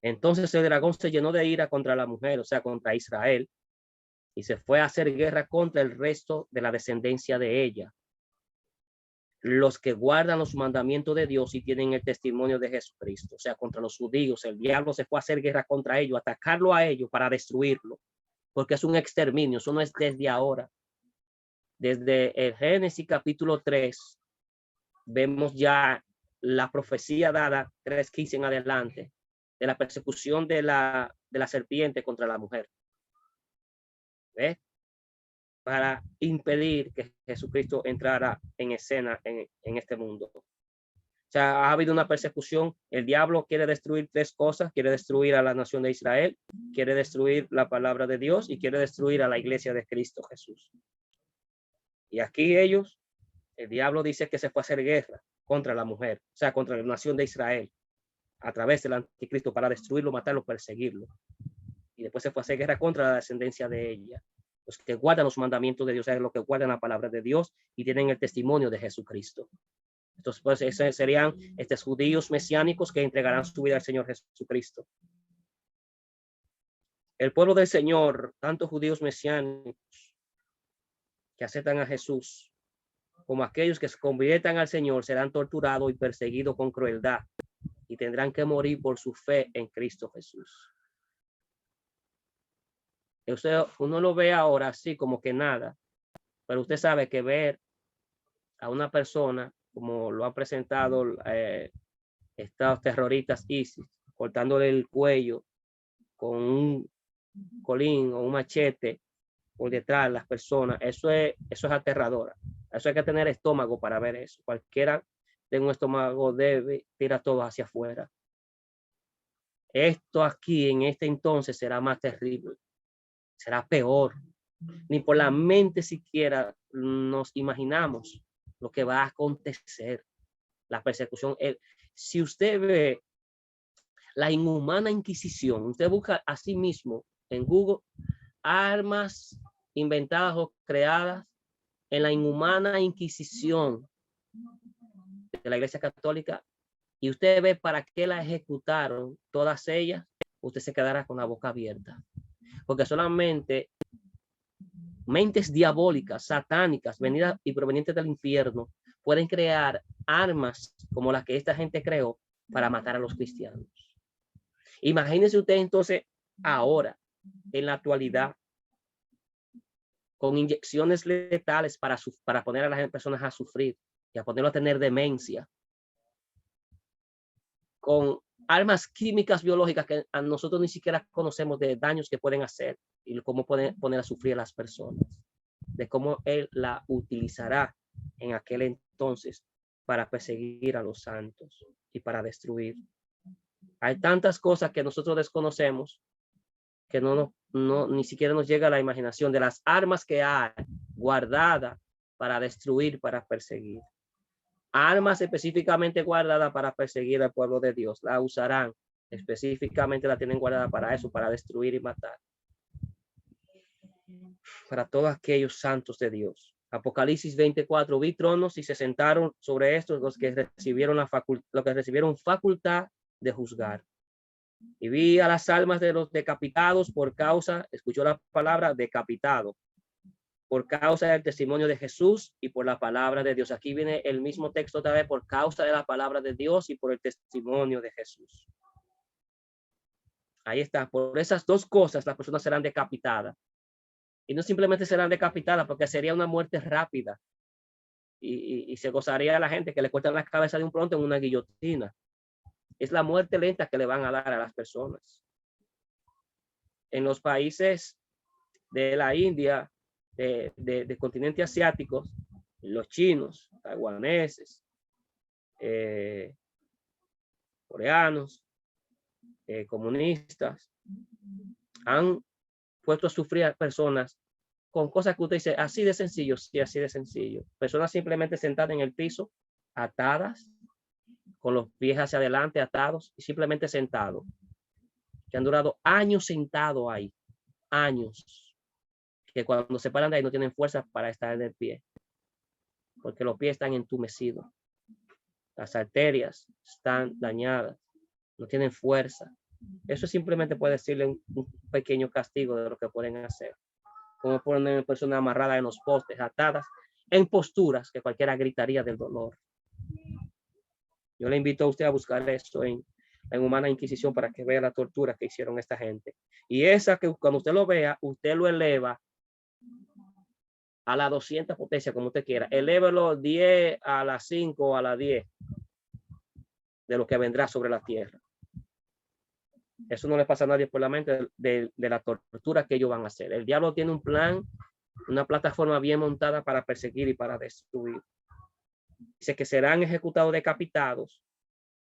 Entonces el dragón se llenó de ira contra la mujer, o sea, contra Israel, y se fue a hacer guerra contra el resto de la descendencia de ella, los que guardan los mandamientos de Dios y tienen el testimonio de Jesucristo, o sea, contra los judíos. El diablo se fue a hacer guerra contra ellos, atacarlo a ellos para destruirlo, porque es un exterminio. Eso no es desde ahora. Desde el Génesis capítulo 3, vemos ya la profecía dada 3:15 en adelante, de la persecución de la serpiente contra la mujer. ¿Ves? Para impedir que Jesucristo entrara en escena en este mundo. O sea, ha habido una persecución. El diablo quiere destruir tres cosas: quiere destruir a la nación de Israel, quiere destruir la palabra de Dios y quiere destruir a la iglesia de Cristo Jesús. Y aquí ellos, el diablo dice que se fue a hacer guerra contra la mujer, o sea, contra la nación de Israel, a través del anticristo, para destruirlo, matarlo, perseguirlo. Y después se fue a hacer guerra contra la descendencia de ella. Los que guardan los mandamientos de Dios, es los que guardan la palabra de Dios y tienen el testimonio de Jesucristo. Entonces, pues, esos serían estos judíos mesiánicos que entregarán su vida al Señor Jesucristo. El pueblo del Señor, tanto judíos mesiánicos que aceptan a Jesús, como aquellos que se conviertan al Señor, serán torturados y perseguidos con crueldad y tendrán que morir por su fe en Cristo Jesús. Uno lo ve ahora así como que nada, pero usted sabe que ver a una persona como lo han presentado estos terroristas ISIS, cortándole el cuello con un colín o un machete por detrás de las personas, eso es aterrador. Eso hay que tener estómago para ver eso. Cualquiera de un estómago debe tirar todo hacia afuera. Esto aquí en este entonces será más terrible, será peor. Ni por la mente siquiera nos imaginamos lo que va a acontecer. La persecución. Si usted ve la inhumana Inquisición, usted busca a sí mismo en Google armas inventadas o creadas en la inhumana Inquisición de la Iglesia Católica y usted ve para qué la ejecutaron todas ellas, usted se quedará con la boca abierta. Porque solamente mentes diabólicas, satánicas, venidas y provenientes del infierno, pueden crear armas como las que esta gente creó para matar a los cristianos. Imagínese usted entonces ahora, en la actualidad, con inyecciones letales para poner a las personas a sufrir y a ponerlo a tener demencia, con armas químicas biológicas que a nosotros ni siquiera conocemos de daños que pueden hacer y cómo pueden poner a sufrir a las personas, de cómo él la utilizará en aquel entonces para perseguir a los santos y para destruir. Hay tantas cosas que nosotros desconocemos que ni siquiera nos llega a la imaginación de las armas que hay guardadas para destruir, para perseguir. Armas específicamente guardadas para perseguir al pueblo de Dios. La usarán. Específicamente la tienen guardada para eso, para destruir y matar. Para todos aquellos santos de Dios. Apocalipsis 24, vi tronos y se sentaron sobre estos los que recibieron facultad de juzgar. Y vi a las almas de los decapitados por causa, escuchó la palabra decapitado, por causa del testimonio de Jesús y por la palabra de Dios. Aquí viene el mismo texto otra vez, por causa de la palabra de Dios y por el testimonio de Jesús. Ahí está, por esas dos cosas las personas serán decapitadas. Y no simplemente serán decapitadas porque sería una muerte rápida. Y se gozaría a la gente que le cortan la cabeza de un pronto en una guillotina. Es la muerte lenta que le van a dar a las personas. En los países de la India, de continente asiático, los chinos, taiwaneses, coreanos, comunistas, han puesto a sufrir a personas con cosas que usted dice, así de sencillo, sí, así de sencillo. Personas simplemente sentadas en el piso, atadas, con los pies hacia adelante, atados, y simplemente sentados, que han durado años sentados ahí, años, que cuando se paran de ahí no tienen fuerza para estar en el pie, porque los pies están entumecidos, las arterias están dañadas, no tienen fuerza. Eso simplemente puede decirle un pequeño castigo de lo que pueden hacer. Como poner personas amarradas en los postes, atadas, en posturas que cualquiera gritaría del dolor. Yo le invito a usted a buscar eso en Humana Inquisición para que vea la tortura que hicieron esta gente. Y esa que cuando usted lo vea, usted lo eleva a la 200 potencia, como usted quiera. Elévelo 10 a la 5 a la 10 de lo que vendrá sobre la tierra. Eso no le pasa a nadie por la mente de la tortura que ellos van a hacer. El diablo tiene un plan, una plataforma bien montada para perseguir y para destruir. Dice que serán ejecutados decapitados,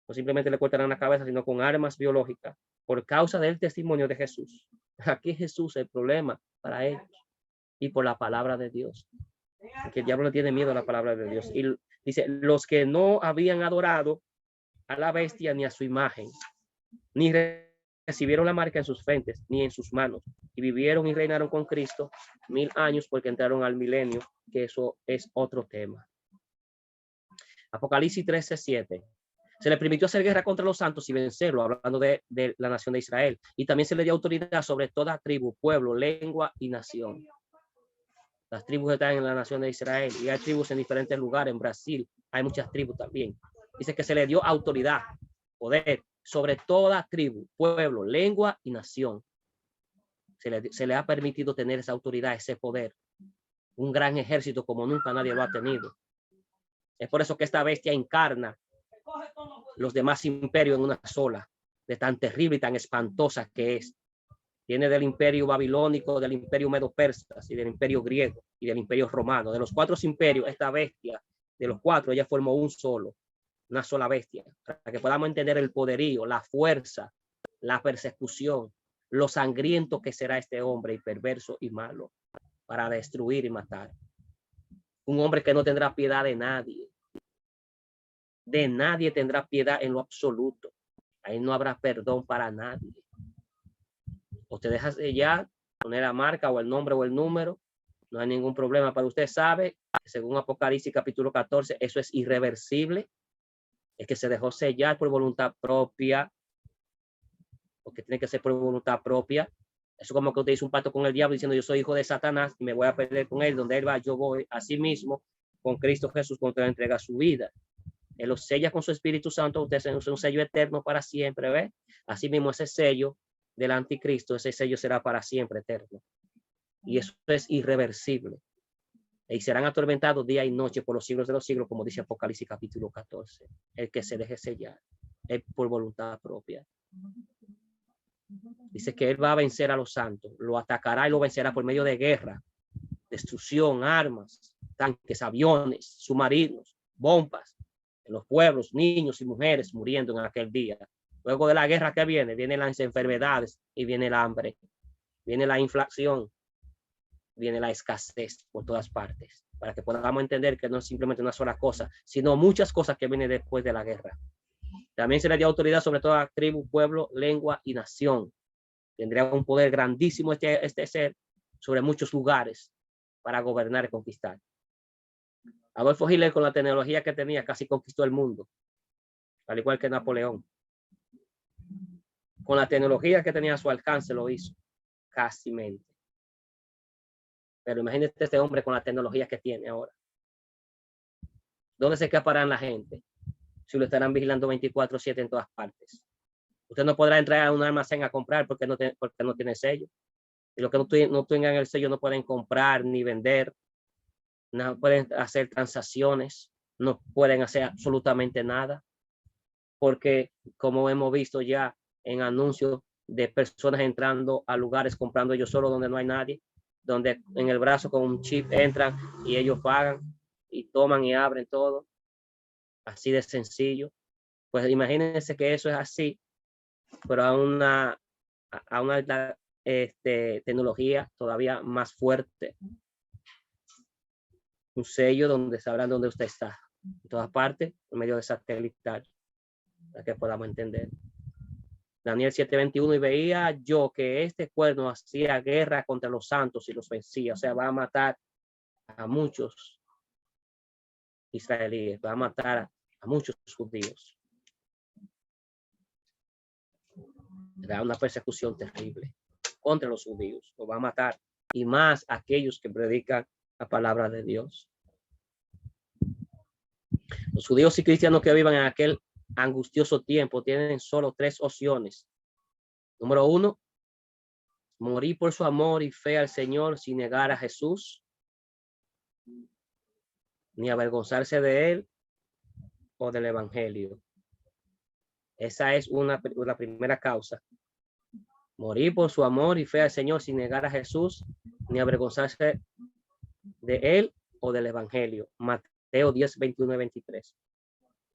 no simplemente le cortarán la cabeza, sino con armas biológicas, por causa del testimonio de Jesús. Aquí Jesús es el problema para ellos y por la palabra de Dios. Porque el diablo le tiene miedo a la palabra de Dios. Y dice, los que no habían adorado a la bestia ni a su imagen, ni recibieron la marca en sus frentes, ni en sus manos, y vivieron y reinaron con Cristo 1000 años porque entraron al milenio, que eso es otro tema. Apocalipsis 13:7. Se le permitió hacer guerra contra los santos y vencerlo, hablando de la nación de Israel. Y también se le dio autoridad sobre toda tribu, pueblo, lengua y nación. Las tribus están en la nación de Israel y hay tribus en diferentes lugares. En Brasil hay muchas tribus también. Dice que se le dio autoridad, poder sobre toda tribu, pueblo, lengua y nación. se le ha permitido tener esa autoridad, ese poder, un gran ejército como nunca nadie lo ha tenido. Es por eso que esta bestia encarna los demás imperios en una sola, de tan terrible y tan espantosa que es. Viene del imperio babilónico, del imperio medo-persa y del imperio griego y del imperio romano. De los 4 imperios, esta bestia, de los 4, ella formó una sola bestia, para que podamos entender el poderío, la fuerza, la persecución, lo sangriento que será este hombre y perverso y malo para destruir y matar. Un hombre que no tendrá piedad de nadie. De nadie tendrá piedad en lo absoluto. Ahí no habrá perdón para nadie. O te dejas sellar, poner la marca o el nombre o el número, no hay ningún problema. Pero usted sabe que según Apocalipsis capítulo 14, eso es irreversible. Es que se dejó sellar por voluntad propia, porque tiene que ser por voluntad propia. Eso como que usted hizo un pacto con el diablo diciendo yo soy hijo de Satanás y me voy a pelear con él, donde él va, yo voy. Así mismo, con Cristo Jesús, cuando él entrega su vida. Él lo sella con su Espíritu Santo, usted es un sello eterno para siempre, ¿ve? Así mismo ese sello del anticristo, ese sello será para siempre eterno. Y eso es irreversible. Y serán atormentados día y noche por los siglos de los siglos, como dice Apocalipsis capítulo 14. El que se deje sellar es por voluntad propia. Dice que él va a vencer a los santos, lo atacará y lo vencerá por medio de guerra, destrucción, armas, tanques, aviones, submarinos, bombas, en los pueblos, niños y mujeres muriendo en aquel día. Luego de la guerra que vienen las enfermedades y viene el hambre, viene la inflación, viene la escasez por todas partes, para que podamos entender que no es simplemente una sola cosa, sino muchas cosas que vienen después de la guerra. También se le dio autoridad sobre toda tribu, pueblo, lengua y nación. Tendría un poder grandísimo este ser sobre muchos lugares para gobernar y conquistar. Adolfo Hitler, con la tecnología que tenía, casi conquistó el mundo, al igual que Napoleón. Con la tecnología que tenía a su alcance lo hizo, casi mente. Pero imagínate este hombre con la tecnología que tiene ahora. ¿Dónde se escaparán la gente? Si lo estarán vigilando 24/7 en todas partes. Usted no podrá entrar a un almacén a comprar porque no tiene sello. Y los que no tengan el sello no pueden comprar ni vender, no pueden hacer transacciones, no pueden hacer absolutamente nada. Porque como hemos visto ya en anuncios de personas entrando a lugares comprando ellos solo donde no hay nadie, donde en el brazo con un chip entran y ellos pagan y toman y abren todo. Así de sencillo. Pues imagínense que eso es así, pero a una tecnología todavía más fuerte. Un sello donde sabrán dónde usted está. En todas partes, en medio de satelital, para que podamos entender. Daniel 7:21, y veía yo que este cuerno hacía guerra contra los santos y los vencía. O sea, va a matar a muchos israelíes, va a matar a muchos judíos. Será una persecución terrible contra los judíos, los va a matar, y más aquellos que predican la palabra de Dios. Los judíos y cristianos que vivan en aquel angustioso tiempo tienen solo 3 opciones. Número 1, morir por su amor y fe al Señor sin negar a Jesús, ni avergonzarse de él o del evangelio. Esa es la primera causa. Morir por su amor y fe al Señor sin negar a Jesús, ni avergonzarse de él o del evangelio. Mateo 10:21-23.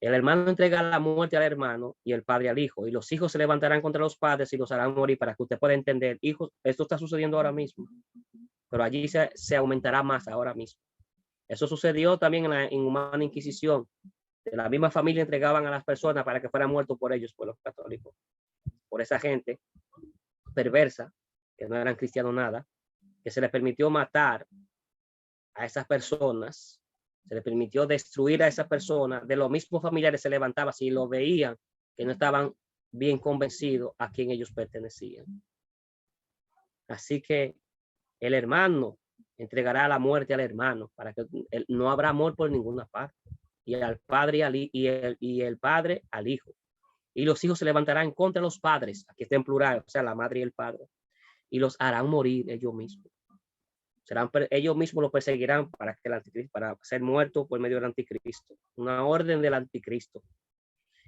El hermano entrega la muerte al hermano y el padre al hijo, y los hijos se levantarán contra los padres y los harán morir. Para que usted pueda entender, hijos, esto está sucediendo ahora mismo, pero allí se aumentará más ahora mismo. Eso sucedió también en la inhumana Inquisición. De la misma familia entregaban a las personas para que fueran muertos por ellos, por los católicos, por esa gente perversa, que no eran cristianos nada, que se les permitió matar a esas personas, se les permitió destruir a esas personas. De los mismos familiares se levantaban si lo veían que no estaban bien convencidos a quién ellos pertenecían. Así que el hermano entregará la muerte al hermano, para que no habrá amor por ninguna parte, y al padre y el padre al hijo, y los hijos se levantarán contra los padres, aquí está en plural, o sea, la madre y el padre, y los harán morir ellos mismos. Ellos mismos los perseguirán para ser muertos por medio del anticristo. Una orden del anticristo.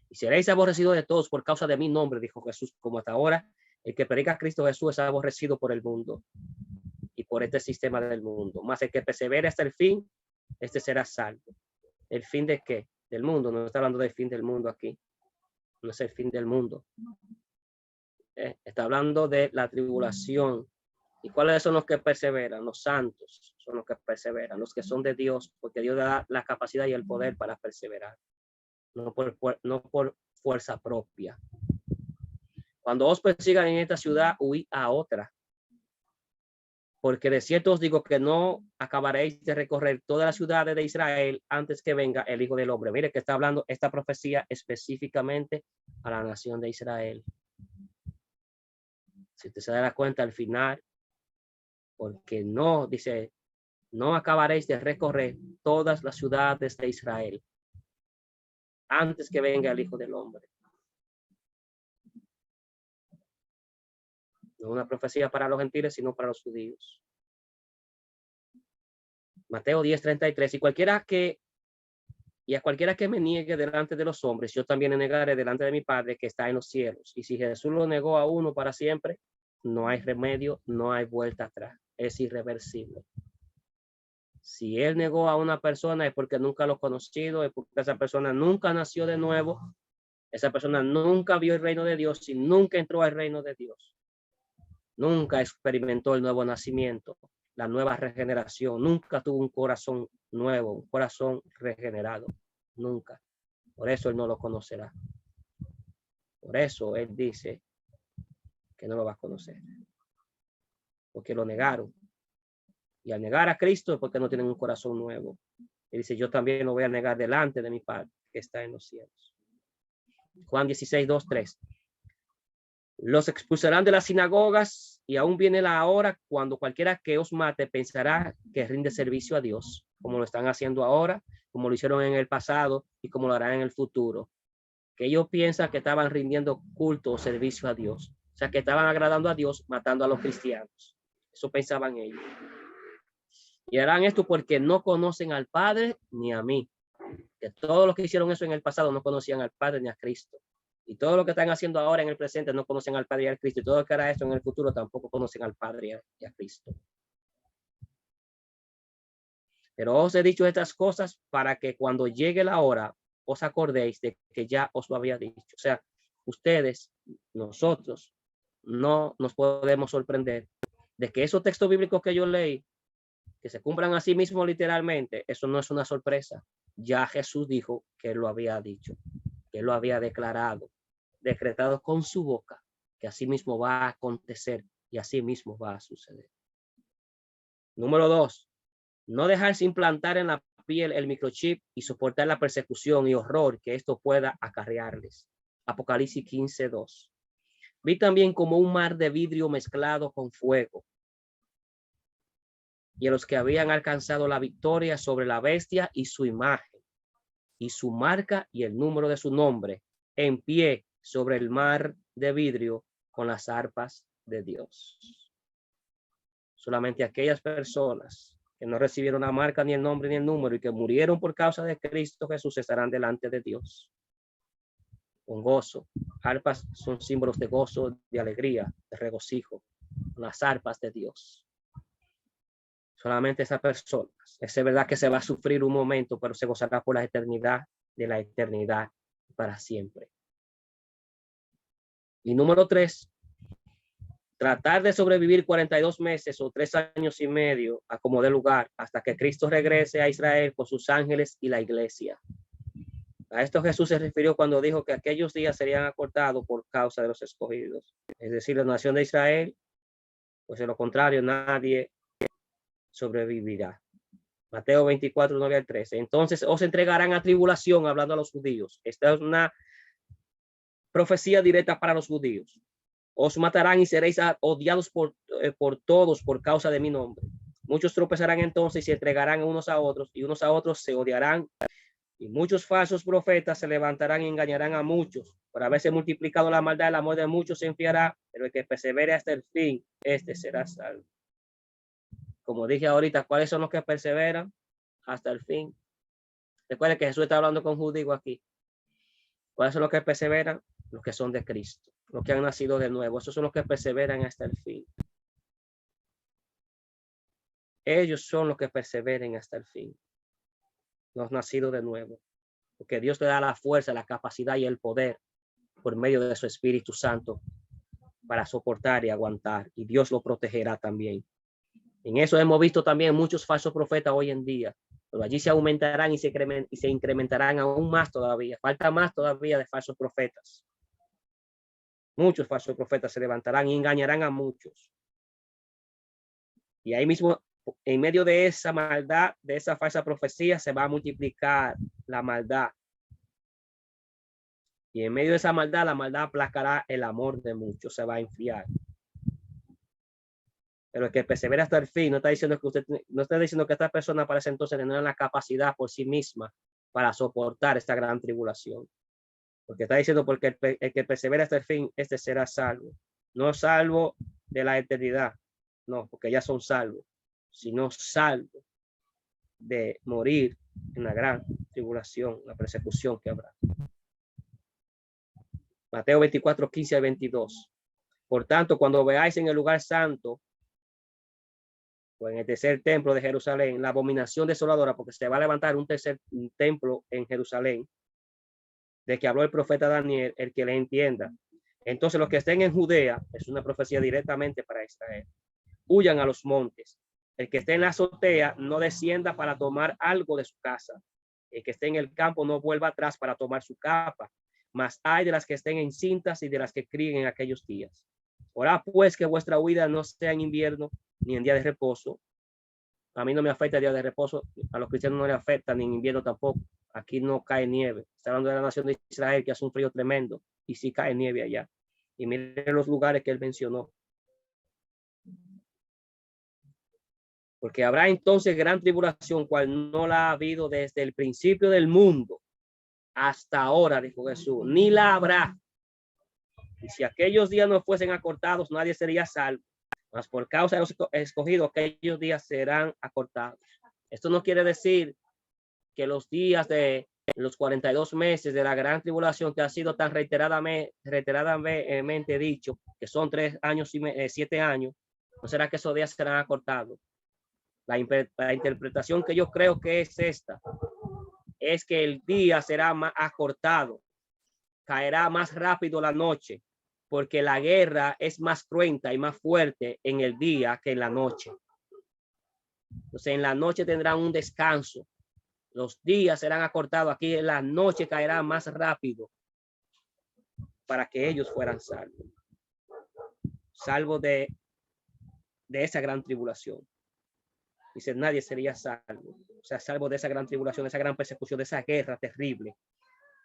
Y seréis aborrecidos de todos por causa de mi nombre, dijo Jesús, como hasta ahora. El que predica a Cristo Jesús es aborrecido por el mundo y por este sistema del mundo. Mas el que persevere hasta el fin, este será salvo. ¿El fin de qué? Del mundo. No está hablando del fin del mundo aquí. No es el fin del mundo. Está hablando de la tribulación. ¿Y cuáles son los que perseveran? Los santos son los que perseveran, los que son de Dios, porque Dios da la capacidad y el poder para perseverar. No por fuerza propia. Cuando os persigan en esta ciudad, huid a otra. Porque de cierto os digo que no acabaréis de recorrer todas las ciudades de Israel antes que venga el Hijo del Hombre. Mire que está hablando esta profecía específicamente a la nación de Israel. Si usted se da cuenta al final, porque no, dice, no acabaréis de recorrer todas las ciudades de Israel antes que venga el Hijo del Hombre. No una profecía para los gentiles, sino para los judíos. Mateo 10:33. Y a cualquiera que me niegue delante de los hombres, yo también le negaré delante de mi Padre que está en los cielos. Y si Jesús lo negó a uno para siempre, no hay remedio, no hay vuelta atrás. Es irreversible. Si él negó a una persona es porque nunca lo ha conocido, es porque esa persona nunca nació de nuevo, esa persona nunca vio el reino de Dios y nunca entró al reino de Dios. Nunca experimentó el nuevo nacimiento, la nueva regeneración, nunca tuvo un corazón nuevo, un corazón regenerado, nunca. Por eso él no lo conocerá. Por eso él dice que no lo va a conocer, porque lo negaron. Y al negar a Cristo es porque no tienen un corazón nuevo. Él dice, yo también lo voy a negar delante de mi Padre que está en los cielos. Juan 16:2-3. Los expulsarán de las sinagogas y aún viene la hora cuando cualquiera que os mate pensará que rinde servicio a Dios, como lo están haciendo ahora, como lo hicieron en el pasado y como lo harán en el futuro. Que ellos piensan que estaban rindiendo culto o servicio a Dios. O sea, que estaban agradando a Dios matando a los cristianos. Eso pensaban ellos. Y harán esto porque no conocen al Padre ni a mí. Que todos los que hicieron eso en el pasado no conocían al Padre ni a Cristo. Y todo lo que están haciendo ahora en el presente no conocen al Padre y a Cristo. Y todo lo que hará esto en el futuro tampoco conocen al Padre y a Cristo. Pero os he dicho estas cosas para que cuando llegue la hora os acordéis de que ya os lo había dicho. O sea, ustedes, nosotros, no nos podemos sorprender de que esos textos bíblicos que yo leí, que se cumplan a sí mismos literalmente, eso no es una sorpresa. Ya Jesús dijo que él lo había dicho, que él lo había declarado, decretado con su boca, que así mismo va a acontecer y así mismo va a suceder. Número 2, no dejarse implantar en la piel el microchip y soportar la persecución y horror que esto pueda acarrearles. Apocalipsis 15:2. Vi también como un mar de vidrio mezclado con fuego. Y a los que habían alcanzado la victoria sobre la bestia y su imagen, y su marca y el número de su nombre, en pie sobre el mar de vidrio con las arpas de Dios. Solamente aquellas personas que no recibieron la marca, ni el nombre, ni el número, y que murieron por causa de Cristo Jesús, estarán delante de Dios con gozo. Arpas son símbolos de gozo, de alegría, de regocijo. Las arpas de Dios. Solamente esas personas. Es verdad que se va a sufrir un momento, pero se gozará por la eternidad de la eternidad para siempre. Y número 3, tratar de sobrevivir 42 meses o 3 años y medio a como dé lugar hasta que Cristo regrese a Israel con sus ángeles y la iglesia. A esto Jesús se refirió cuando dijo que aquellos días serían acortados por causa de los escogidos. Es decir, la nación de Israel, pues de lo contrario, nadie sobrevivirá. Mateo 24:9-13. Entonces os entregarán a tribulación, hablando a los judíos. Esta es una profecía directa para los judíos. Os matarán y seréis odiados por todos por causa de mi nombre. Muchos tropezarán entonces y se entregarán unos a otros, y unos a otros se odiarán, Y muchos falsos profetas se levantarán y engañarán a muchos. Por haberse multiplicado la maldad, el amor de muchos se enfriará, pero el que persevere hasta el fin, este será salvo. Como dije ahorita, ¿cuáles son los que perseveran hasta el fin? Recuerden que Jesús está hablando con judíos aquí. ¿Cuáles son los que perseveran? Los que son de Cristo, los que han nacido de nuevo. Esos son los que perseveran hasta el fin. Ellos son los que perseveren hasta el fin. Los nacidos de nuevo. Porque Dios le da la fuerza, la capacidad y el poder por medio de su Espíritu Santo para soportar y aguantar. Y Dios lo protegerá también. En eso hemos visto también muchos falsos profetas hoy en día. Pero allí se aumentarán y se incrementarán aún más todavía. Falta más todavía de falsos profetas. Muchos falsos profetas se levantarán y engañarán a muchos. Y ahí mismo, en medio de esa maldad, de esa falsa profecía, se va a multiplicar la maldad. Y en medio de esa maldad, la maldad aplacará el amor de muchos, se va a enfriar. Pero el que persevera hasta el fin, no está diciendo que no está diciendo que esta persona para ese entonces tendrá la capacidad por sí misma para soportar esta gran tribulación. Porque está diciendo porque el que persevera hasta el fin, este será salvo. No salvo de la eternidad, no, porque ya son salvos, sino salvo de morir en la gran tribulación, la persecución que habrá. Mateo 24, 15 al 22. Por tanto, cuando veáis en el lugar santo o en el tercer templo de Jerusalén la abominación desoladora, porque se va a levantar un tercer templo en Jerusalén, de que habló el profeta Daniel, el que le entienda. Entonces los que estén en Judea, es una profecía directamente para Israel, huyan a los montes. El que esté en la azotea no descienda para tomar algo de su casa. El que esté en el campo no vuelva atrás para tomar su capa. Mas hay de las que estén encintas y de las que críen en aquellos días. Orad pues que vuestra huida no sea en invierno ni en día de reposo. A mí no me afecta el día de reposo, a los cristianos no les afecta, ni en invierno tampoco. Aquí no cae nieve. Está hablando de la nación de Israel, que hace un frío tremendo, y sí cae nieve allá. Y miren los lugares que él mencionó. Porque habrá entonces gran tribulación, cual no la ha habido desde el principio del mundo hasta ahora, dijo Jesús, ni la habrá. Y si aquellos días no fuesen acortados, nadie sería salvo. Mas por causa de los escogidos, aquellos días serán acortados. Esto no quiere decir que los días de los 42 meses de la gran tribulación, que ha sido tan reiteradamente dicho, que son 3 años y 7 años, ¿no será que esos días serán acortados? La interpretación que yo creo que es esta, es que el día será más acortado, caerá más rápido la noche, porque la guerra es más cruenta y más fuerte en el día que en la noche. Entonces en la noche tendrán un descanso. Los días serán acortados. Aquí en la noche caerá más rápido para que ellos fueran salvos. Salvos de esa gran tribulación. Dice, nadie sería salvo. O sea, salvo de esa gran tribulación, de esa gran persecución, de esa guerra terrible.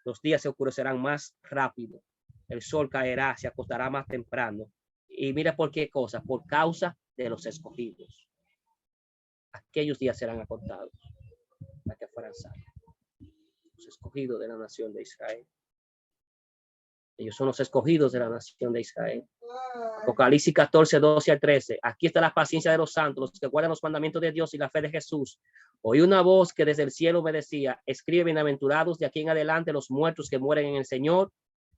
Los días se oscurecerán más rápido. El sol caerá, se acostará más temprano. Y mira por qué cosa. Por causa de los escogidos. Aquellos días serán acortados para que fueran salvos. Los escogidos de la nación de Israel. Ellos son los escogidos de la nación de Israel. Apocalipsis 14, 12 al 13. Aquí está la paciencia de los santos, los que guardan los mandamientos de Dios y la fe de Jesús. Oí una voz que desde el cielo me decía, escribe, bienaventurados de aquí en adelante los muertos que mueren en el Señor.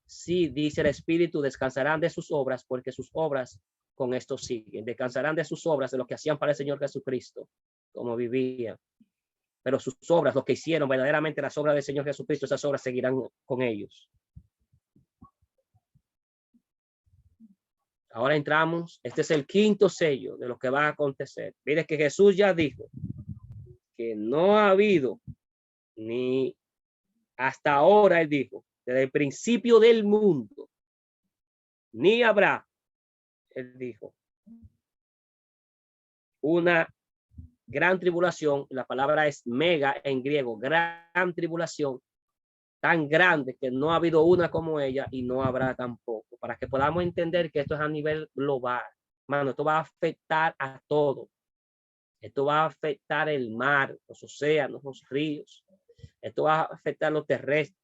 Sí, dice el Espíritu, descansarán de sus obras, porque sus obras con esto siguen. Descansarán de sus obras, de lo que hacían para el Señor Jesucristo, como vivían. Pero sus obras, lo que hicieron verdaderamente, las obras del Señor Jesucristo, esas obras seguirán con ellos. Ahora entramos, este es el quinto sello de lo que va a acontecer. Mire que Jesús ya dijo que no ha habido ni hasta ahora, él dijo, desde el principio del mundo, ni habrá, él dijo, una gran tribulación. La palabra es mega en griego, gran tribulación, tan grande que no ha habido una como ella y no habrá tampoco, para que podamos entender que esto es a nivel global. Mano, esto va a afectar a todo. Esto va a afectar el mar, los océanos, los ríos. Esto va a afectar lo terrestre,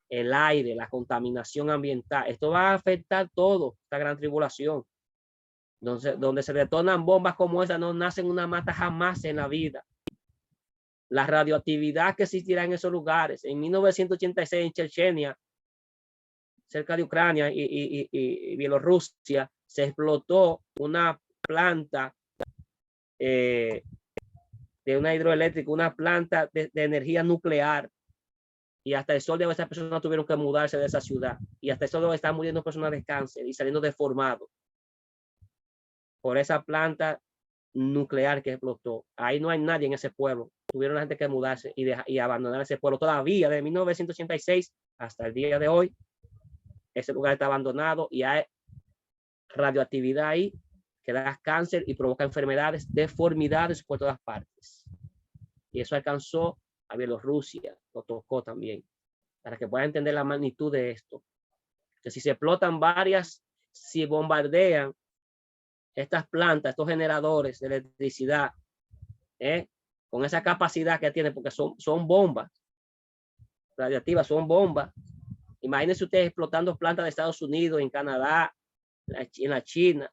el aire, la contaminación ambiental. Esto va a afectar todo, esta gran tribulación. Donde se detonan bombas como esa, no nacen una mata jamás en la vida. La radioactividad que existirá en esos lugares. En 1986 en Chechenia, cerca de Ucrania y Bielorrusia, se explotó una planta de una hidroeléctrica, una planta de energía nuclear. Y hasta el sol de hoy esas personas tuvieron que mudarse de esa ciudad. Y hasta el sol de hoy están muriendo personas de cáncer y saliendo deformados por esa planta nuclear que explotó. Ahí no hay nadie en ese pueblo. Tuvieron la gente que mudarse y abandonar ese pueblo. Todavía, de 1986 hasta el día de hoy, ese lugar está abandonado y hay radioactividad ahí que da cáncer y provoca enfermedades, deformidades por todas partes. Y eso alcanzó a Bielorrusia, lo tocó también, para que puedan entender la magnitud de esto. Que si se explotan varias, si bombardean estas plantas, estos generadores de electricidad, con esa capacidad que tienen, porque son bombas radiactivas, son bombas. Imagínense ustedes explotando plantas de Estados Unidos, en Canadá, en la China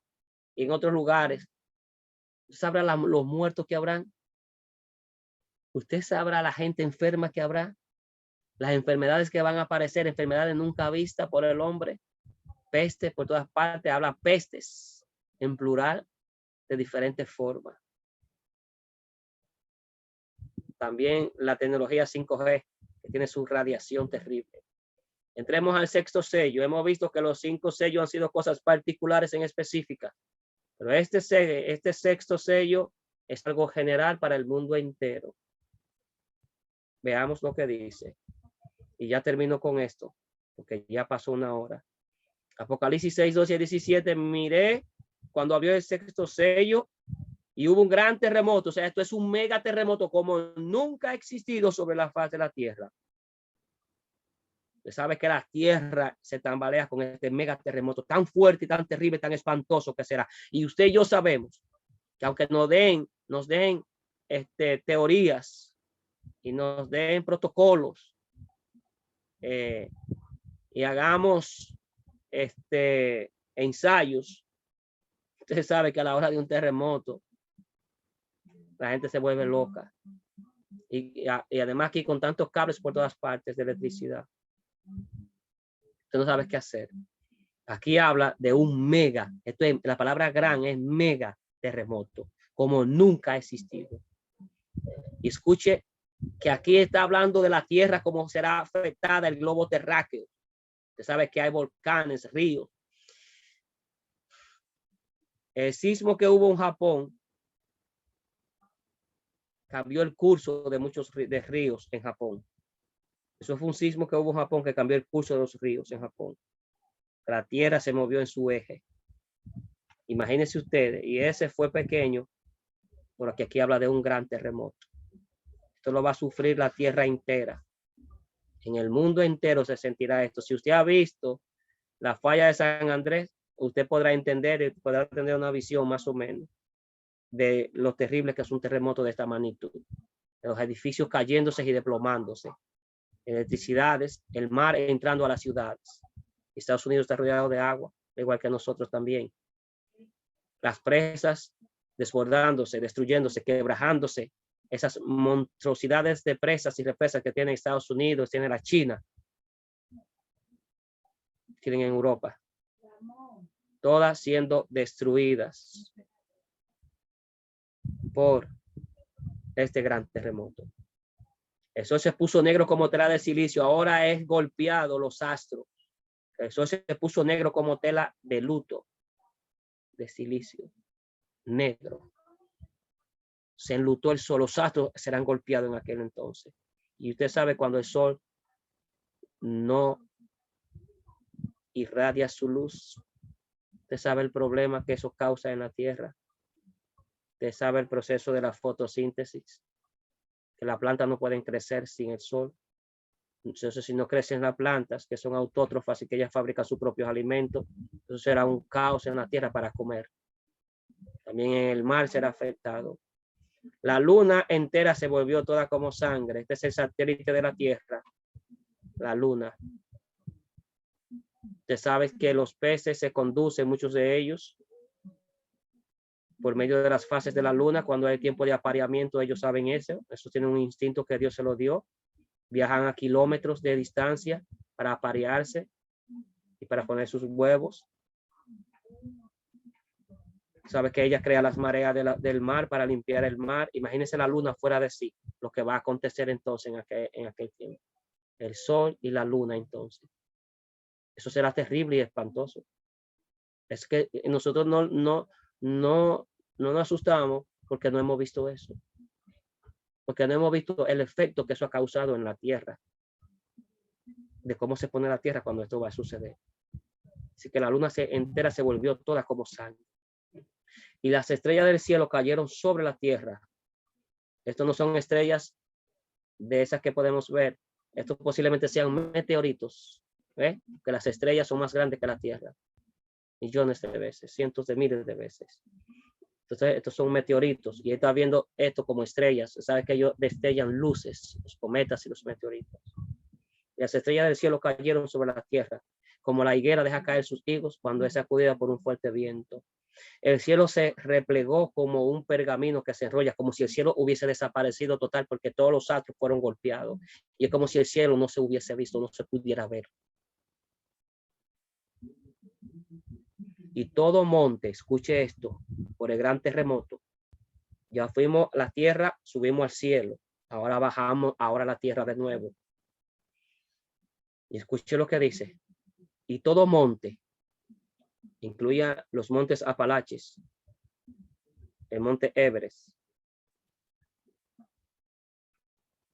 y en otros lugares. ¿Usted sabrá los muertos que habrán? ¿Usted sabrá la gente enferma que habrá? Las enfermedades que van a aparecer, enfermedades nunca vistas por el hombre. Peste por todas partes, habla pestes en plural de diferentes formas. También la tecnología 5G, que tiene su radiación terrible. Entremos al sexto sello. Hemos visto que los 5 sellos han sido cosas particulares en específica, pero este sexto sello es algo general para el mundo entero. Veamos lo que dice. Y ya termino con esto, porque ya pasó una hora. Apocalipsis 6, 12 y 17. Miré cuando abrió el sexto sello y hubo un gran terremoto. O sea, esto es un mega terremoto como nunca ha existido sobre la faz de la tierra. Usted sabe que la tierra se tambalea con este mega terremoto tan fuerte y tan terrible, tan espantoso que será. Y usted y yo sabemos que aunque nos den teorías y nos den protocolos y hagamos ensayos, usted sabe que a la hora de un terremoto la gente se vuelve loca. Y además aquí con tantos cables por todas partes de electricidad, usted no sabe qué hacer. Aquí habla de un mega, la palabra gran es mega terremoto, como nunca ha existido. Y escuche que aquí está hablando de la tierra, como será afectada el globo terráqueo. Usted sabe que hay volcanes, ríos. El sismo que hubo en Japón cambió el curso de muchos ríos en Japón. Eso fue un sismo que hubo en Japón que cambió el curso de los ríos en Japón. La tierra se movió en su eje. Imagínense ustedes, y ese fue pequeño, porque aquí habla de un gran terremoto. Esto lo va a sufrir la tierra entera. En el mundo entero se sentirá esto. Si usted ha visto la falla de San Andrés, usted podrá entender una visión más o menos de lo terrible que es un terremoto de esta magnitud. De los edificios cayéndose y desplomándose. Electricidades, el mar entrando a las ciudades. Estados Unidos está rodeado de agua, igual que nosotros también. Las presas desbordándose, destruyéndose, quebrajándose. Esas monstruosidades de presas y represas que tiene Estados Unidos, tiene la China, tienen en Europa. Todas siendo destruidas por este gran terremoto. Eso se puso negro como tela de silicio. Ahora es golpeado los astros. Eso se puso negro como tela de luto, de silicio, negro. Se enlutó el sol. Los astros serán golpeados en aquel entonces. Y usted sabe cuando el sol no irradia su luz. Usted sabe el problema que eso causa en la tierra. Usted sabe el proceso de la fotosíntesis. Que las plantas no pueden crecer sin el sol. Entonces, si no crecen las plantas, que son autótrofas y que ellas fabrican sus propios alimentos, eso será un caos en la tierra para comer. También en el mar será afectado. La luna entera se volvió toda como sangre. Este es el satélite de la Tierra, la luna. Usted sabe que los peces se conducen, muchos de ellos, por medio de las fases de la luna. Cuando hay tiempo de apareamiento, ellos saben eso. Eso tiene un instinto que Dios se lo dio. Viajan a kilómetros de distancia para aparearse y para poner sus huevos. Sabe que ella crea las mareas del mar para limpiar el mar. Imagínense la luna fuera de sí, lo que va a acontecer entonces en aquel tiempo. El sol y la luna entonces. Eso será terrible y espantoso. Es que nosotros no nos asustamos porque no hemos visto eso. Porque no hemos visto el efecto que eso ha causado en la tierra. De cómo se pone la tierra cuando esto va a suceder. Así que la luna entera se volvió toda como sangre. Y las estrellas del cielo cayeron sobre la tierra. Estos no son estrellas de esas que podemos ver. Estos posiblemente sean meteoritos. Que las estrellas son más grandes que la tierra. Millones de veces, cientos de miles de veces. Entonces, estos son meteoritos. Y está viendo esto como estrellas. Sabe que ellos destellan luces, los cometas y los meteoritos. Y las estrellas del cielo cayeron sobre la tierra, como la higuera deja caer sus higos cuando es sacudida por un fuerte viento. El cielo se replegó como un pergamino que se enrolla, como si el cielo hubiese desaparecido total, porque todos los astros fueron golpeados. Y es como si el cielo no se hubiese visto, no se pudiera ver. Y todo monte, escuche esto, por el gran terremoto. Ya fuimos a la tierra, subimos al cielo. Ahora bajamos, ahora a la tierra de nuevo. Y escuche lo que dice. Y todo monte, incluya los montes Apalaches, el monte Everest,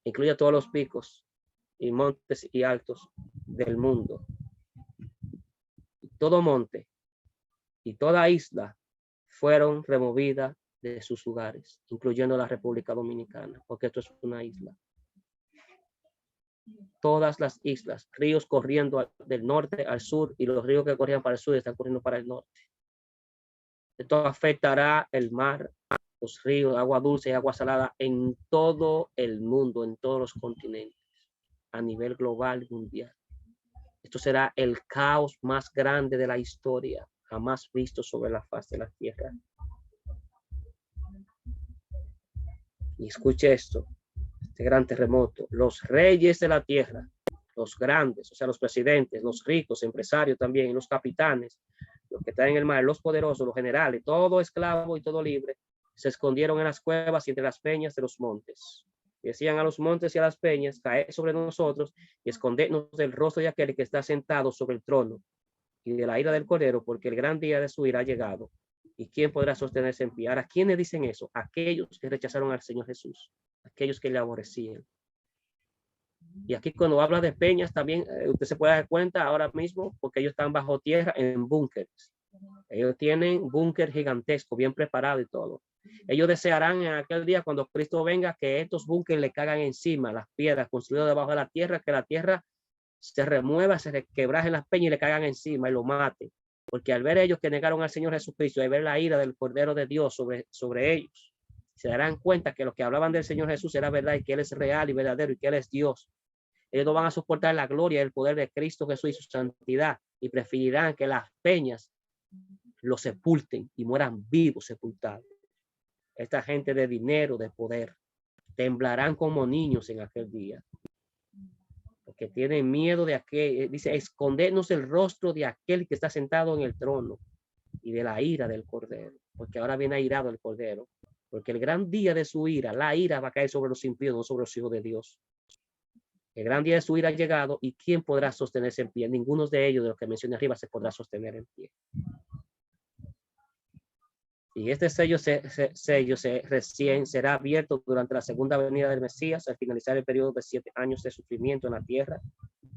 incluya todos los picos y montes y altos del mundo. Todo monte y toda isla fueron removidas de sus lugares, incluyendo la República Dominicana, porque esto es una isla. Todas las islas, ríos corriendo del norte al sur, y los ríos que corrían para el sur están corriendo para el norte. Esto afectará el mar, los ríos, agua dulce y agua salada en todo el mundo, en todos los continentes, a nivel global y mundial. Esto será el caos más grande de la historia, jamás visto sobre la faz de la tierra. Y escuche esto, este gran terremoto. Los reyes de la tierra, los grandes, o sea, los presidentes, los ricos, empresarios también, los capitanes, los que están en el mar, los poderosos, los generales, todo esclavo y todo libre, se escondieron en las cuevas y entre las peñas de los montes. Y decían a los montes y a las peñas, caed sobre nosotros y escondernos del rostro de aquel que está sentado sobre el trono y de la ira del Cordero, porque el gran día de su ira ha llegado. ¿Y quién podrá sostenerse en pie? Ahora, ¿quiénes dicen eso? Aquellos que rechazaron al Señor Jesús, aquellos que le aborrecían. Y aquí cuando habla de peñas también, usted se puede dar cuenta ahora mismo, porque ellos están bajo tierra en búnkeres. Ellos tienen búnker gigantesco, bien preparado y todo. Ellos desearán en aquel día cuando Cristo venga que estos búnkeres le caigan encima, las piedras construidas debajo de la tierra, que la tierra se remueva, se quebrajen las peñas y le caigan encima y lo maten. Porque al ver ellos que negaron al Señor Jesucristo, al ver la ira del Cordero de Dios sobre ellos, se darán cuenta que los que hablaban del Señor Jesús era verdad y que Él es real y verdadero y que Él es Dios. Ellos no van a soportar la gloria y el poder de Cristo Jesús y su santidad y preferirán que las peñas lo sepulten y mueran vivos sepultados. Esta gente de dinero, de poder, temblarán como niños en aquel día. Porque tienen miedo de aquel, dice, escondernos el rostro de aquel que está sentado en el trono y de la ira del Cordero, porque ahora viene airado el Cordero, porque el gran día de su ira, la ira va a caer sobre los impíos, no sobre los hijos de Dios. El gran día de su ira ha llegado, y ¿quién podrá sostenerse en pie? Ninguno de ellos, de los que mencioné arriba, se podrá sostener en pie. Y este sello recién será abierto durante la segunda venida del Mesías, al finalizar el periodo de 7 años de sufrimiento en la tierra,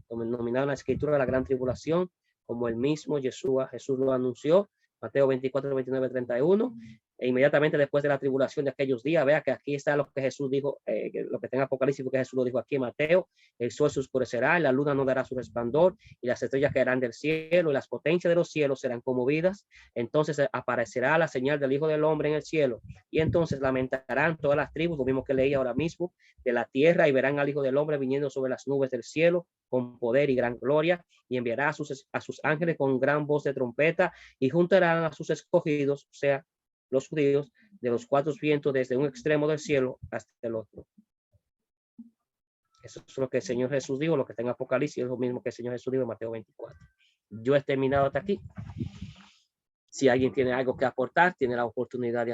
denominado en la Escritura la Gran Tribulación, como el mismo Jesús lo anunció, Mateo 24, 29, 31. E inmediatamente después de la tribulación de aquellos días, vea que aquí está lo que Jesús dijo, lo que está en Apocalipsis, porque Jesús lo dijo aquí en Mateo: el sol se oscurecerá, la luna no dará su resplandor, y las estrellas caerán del cielo, y las potencias de los cielos serán conmovidas. Entonces aparecerá la señal del Hijo del Hombre en el cielo, y entonces lamentarán todas las tribus, lo mismo que leí ahora mismo, de la tierra, y verán al Hijo del Hombre viniendo sobre las nubes del cielo con poder y gran gloria, y enviará a sus ángeles con gran voz de trompeta, y juntarán a sus escogidos, o sea, los judíos, de los cuatro vientos, desde un extremo del cielo hasta el otro. Eso es lo que el Señor Jesús dijo, lo que está en Apocalipsis, es lo mismo que el Señor Jesús dijo en Mateo 24. Yo he terminado hasta aquí. Si alguien tiene algo que aportar, tiene la oportunidad de